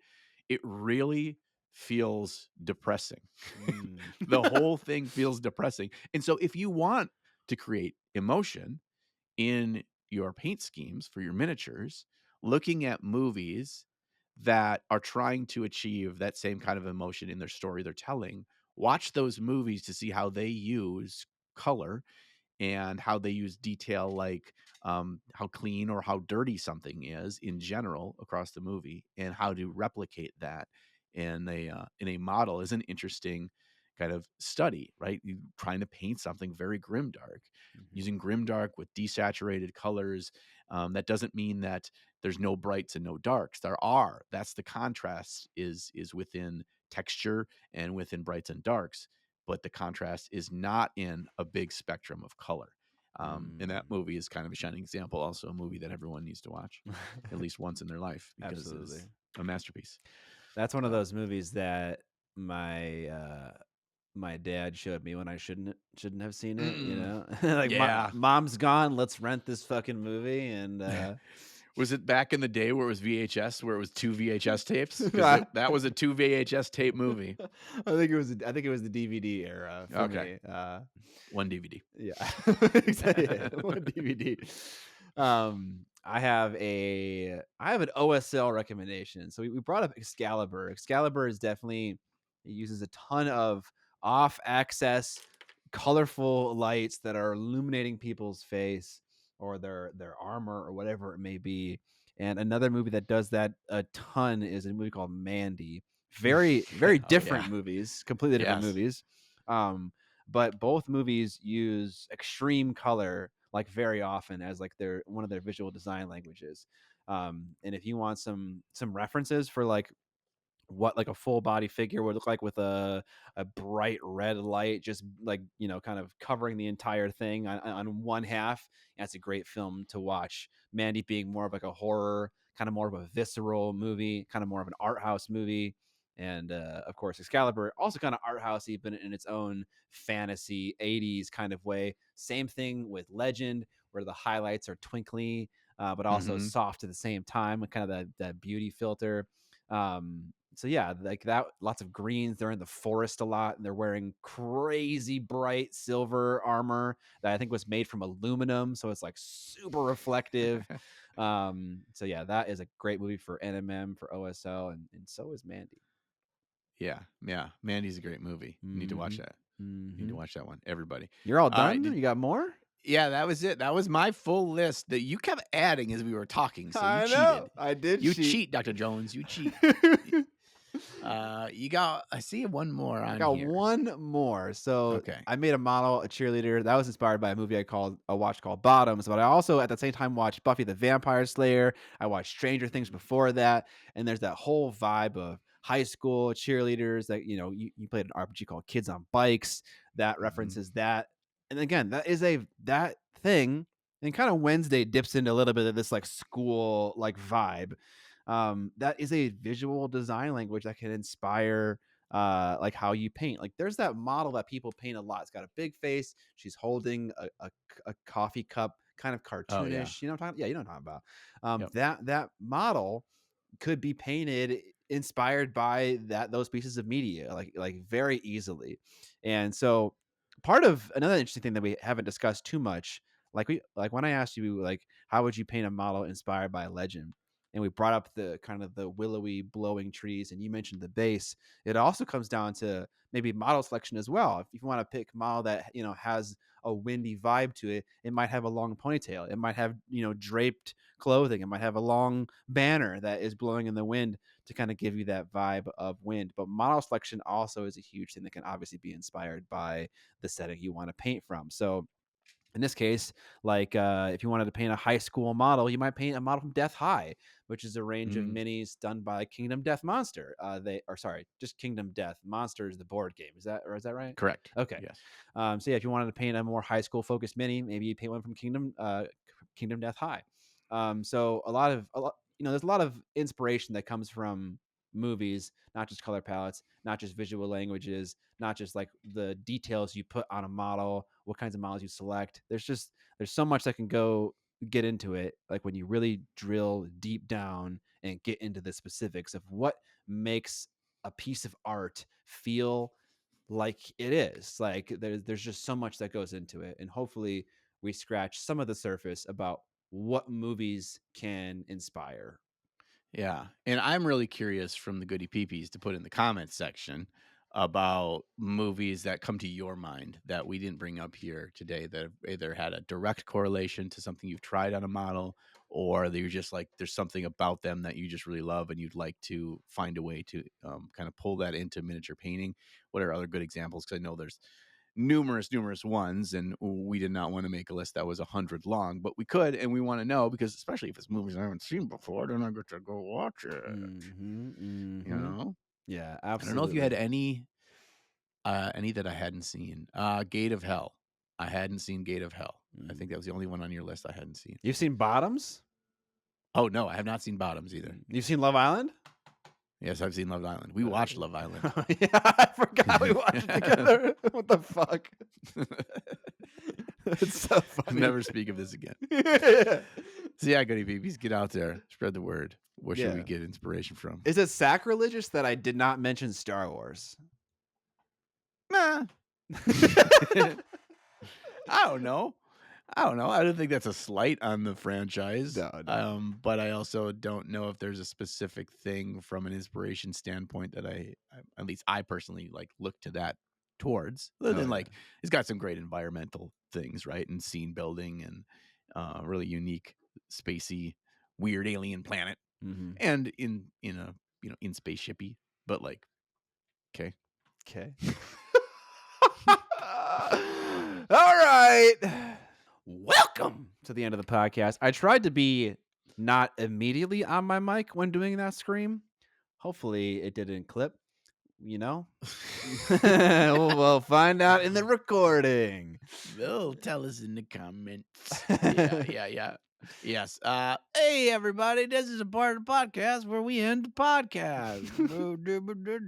it really feels depressing. Mm. The whole thing feels depressing. And so if you want to create emotion in your paint schemes for your miniatures, looking at movies that are trying to achieve that same kind of emotion in their story they're telling, watch those movies to see how they use color and how they use detail, like how clean or how dirty something is in general across the movie, and how to replicate that in a model is an interesting kind of study, right? You trying to paint something very grimdark, Mhm. using grimdark with desaturated colors. That doesn't mean that there's no brights and no darks. There are. That's the contrast is within texture and within brights and darks, but the contrast is not in a big spectrum of color. And that Mm. movie is kind of a shining example, also a movie that everyone needs to watch at least once in their life because it Absolutely. is a masterpiece. That's one of Uh, those movies that my my dad showed me when I shouldn't have seen it, you mm-mm. know? Like, Yeah. mom's gone, let's rent this fucking movie, and, Was it back in the day where it was VHS, where it was 2 VHS tapes? Because I that was a 2 VHS tape movie. I think it was the DVD era for Okay. me, 1 DVD. yeah. Yeah, one DVD. I have an OSL recommendation. So we brought up Excalibur. Excalibur is definitely it uses a ton of off-axis, colorful lights that are illuminating people's face or their armor or whatever it may be. And another movie that does that a ton is a movie called Mandy. Very, very Oh, yeah. different movies, completely different Yes. movies. Um, but both movies use extreme color like very often as like their one of their visual design languages. And if you want some references for like what like a full body figure would look like with a bright red light just like kind of covering the entire thing on one half, that's a great film to watch. Mandy being more of like a horror, kind of more of a visceral movie, kind of more of an art house movie. And of course Excalibur also kind of art housey but in its own fantasy 80s kind of way. Same thing with Legend, where the highlights are twinkly but also Mhm. soft at the same time with kind of that beauty filter. So yeah, like that, lots of greens. They're in the forest a lot, and they're wearing crazy bright silver armor that I think was made from aluminum, so it's like super reflective. So yeah, that is a great movie for NMM, for OSL, and so is Mandy. Yeah, yeah. Mandy's a great movie. You need to watch Hmm. that. You need to Hmm. watch that one, everybody. You're all Alright, done? You got more? yeah, that was it. That was my full list that you kept adding as we were talking, so you I know. cheated. I did You cheat. cheat, Dr. Jones, you cheat. You got I see one more I on got here. one more. So Okay. I made a model, a cheerleader that was inspired by a movie I watched called Bottoms. But I also at the same time watched Buffy the Vampire Slayer. I watched Stranger Things Mhm. before that, and there's that whole vibe of high school cheerleaders that you played an RPG called Kids on Bikes that Mhm. references that. And again, that thing. And kind of Wednesday dips into a little bit of this like school like vibe. That is a visual design language that can inspire like how you paint. Like there's that model that people paint a lot. It's got a big face. She's holding a coffee cup, kind of Oh, yeah. cartoonish. You know what I'm talking? Yeah, you know what I'm talking about. Yep. That model could be painted inspired by those pieces of media like very easily. And so part of another interesting thing that we haven't discussed too much, like when I asked you like how would you paint a model inspired by a legend, and we brought up the kind of the willowy blowing trees and you mentioned the base, it also comes down to maybe model selection as well. If you want to pick model that has a windy vibe to it, it might have a long ponytail, it might have draped clothing, it might have a long banner that is blowing in the wind to kind of give you that vibe of wind. But model selection also is a huge thing that can obviously be inspired by the setting you want to paint from. So in this case, like if you wanted to paint a high school model, you might paint a model from Death High, which is a range of Mm, minis done by Kingdom Death Monster. Just Kingdom Death Monster is the board game. Is that right? correct. Okay. Yes. So yeah, if you wanted to paint a more high school focused mini, maybe you paint one from Kingdom Death High. So there's a lot of inspiration that comes from movies, not just color palettes, not just visual languages, not just like the details you put on a model, what kinds of models you select. There's so much that can go get into it. Like when you really drill deep down and get into the specifics of what makes a piece of art feel like it is. Like there's just so much that goes into it, and hopefully we scratch some of the surface about what movies can inspire. Yeah. And I'm really curious from the goody peepees to put in the comments section about movies that come to your mind that we didn't bring up here today that have either had a direct correlation to something you've tried on a model, or that you're just like, there's something about them that you just really love and you'd like to find a way to kind of pull that into miniature painting. What are other good examples? Because I know there's numerous ones, and we did not want to make a list that was 100 long, but we could, and we want to know, because especially if it's movies I haven't seen before, then I get to go watch it. You know? Yeah, I don't know if you had absolutely. any that I hadn't seen. Gate of Hell. I hadn't seen Gate of Hell. I think that was the only one on your list I hadn't seen. You've seen Bottoms? Oh no, I have not seen Bottoms either. You've seen Love Island? Yes, I've seen Love Island. We watched Love Island. Yeah, I forgot we watched it together. What the fuck? It's so funny. Never speak of this again. Yeah. So yeah, goody peepees, get out there, spread the word. Where should we get inspiration from? Is it sacrilegious that I did not mention Star Wars? Nah. I don't know. I don't think that's a slight on the franchise. No. But I also don't know if there's a specific thing from an inspiration standpoint that I at least I personally like look to that towards. Other than like it's got some great environmental things, right? And scene building and really unique, spacey, weird alien planet. And in a in spaceshipy, but like okay. All right. Welcome to the end of the podcast. I tried to be not immediately on my mic when doing that scream. Hopefully it didn't clip, we'll find out in the recording. They'll tell us in the comments. Yeah. Yes. Hey, everybody. This is a part of the podcast where we end the podcast.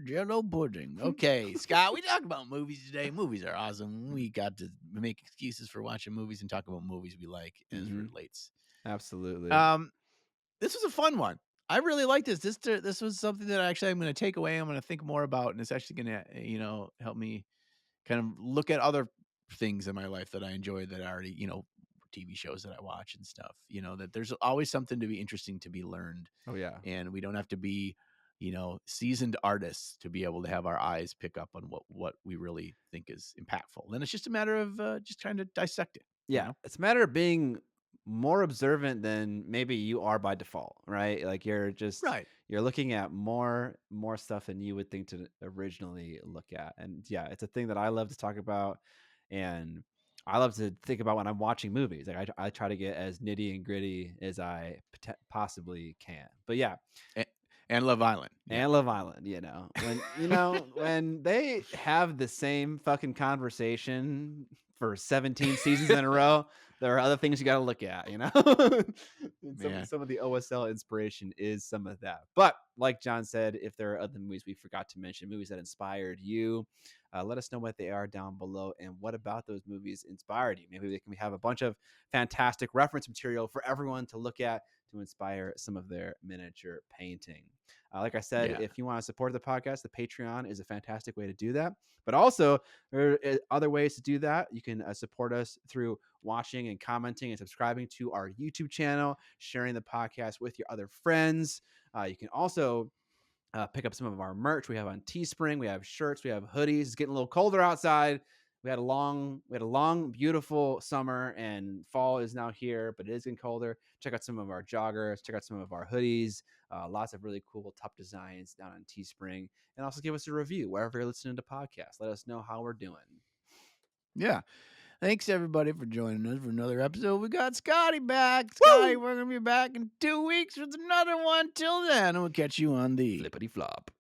Jello pudding. Okay, Scott, we talked about movies today. Movies are awesome. We got to make excuses for watching movies and talk about movies we like as it relates. Absolutely. This was a fun one. I really like this. This was something that actually I'm going to take away. I'm going to think more about, and it's actually going to, help me kind of look at other things in my life that I enjoy that I already, TV shows that I watch and stuff, that there's always something to be interesting to be learned. Oh yeah. And we don't have to be, seasoned artists to be able to have our eyes pick up on what we really think is impactful. Then it's just a matter of just trying to dissect it. Yeah. It's a matter of being more observant than maybe you are by default, right? Like you're just you're looking at more stuff than you would think to originally look at. And yeah, it's a thing that I love to talk about, and I love to think about when I'm watching movies. Like I try to get as nitty and gritty as I possibly can. But yeah, and Love Island. And Love Island, when when they have the same fucking conversation for 17 seasons in a row, there are other things you got to look at, some of the OSL inspiration is some of that. But like John said, if there are other movies we forgot to mention, movies that inspired you, let us know what they are down below, and what about those movies inspired you. Maybe we have a bunch of fantastic reference material for everyone to look at to inspire some of their miniature painting. Like I said, if you want to support the podcast, the Patreon is a fantastic way to do that. But also, there are other ways to do that. You can support us through watching and commenting and subscribing to our YouTube channel, sharing the podcast with your other friends. You can also pick up some of our merch we have on Teespring. We have shirts, we have hoodies. It's getting a little colder outside. We had a long, beautiful summer, and fall is now here, but it is getting colder. Check out some of our joggers. Check out some of our hoodies. Lots of really cool TUP designs down on Teespring. And also give us a review wherever you're listening to podcasts. Let us know how we're doing. Yeah. Thanks, everybody, for joining us for another episode. We got Scotty back. Scotty, we're going to be back in 2 weeks with another one. Till then, we'll catch you on the Flippity flop.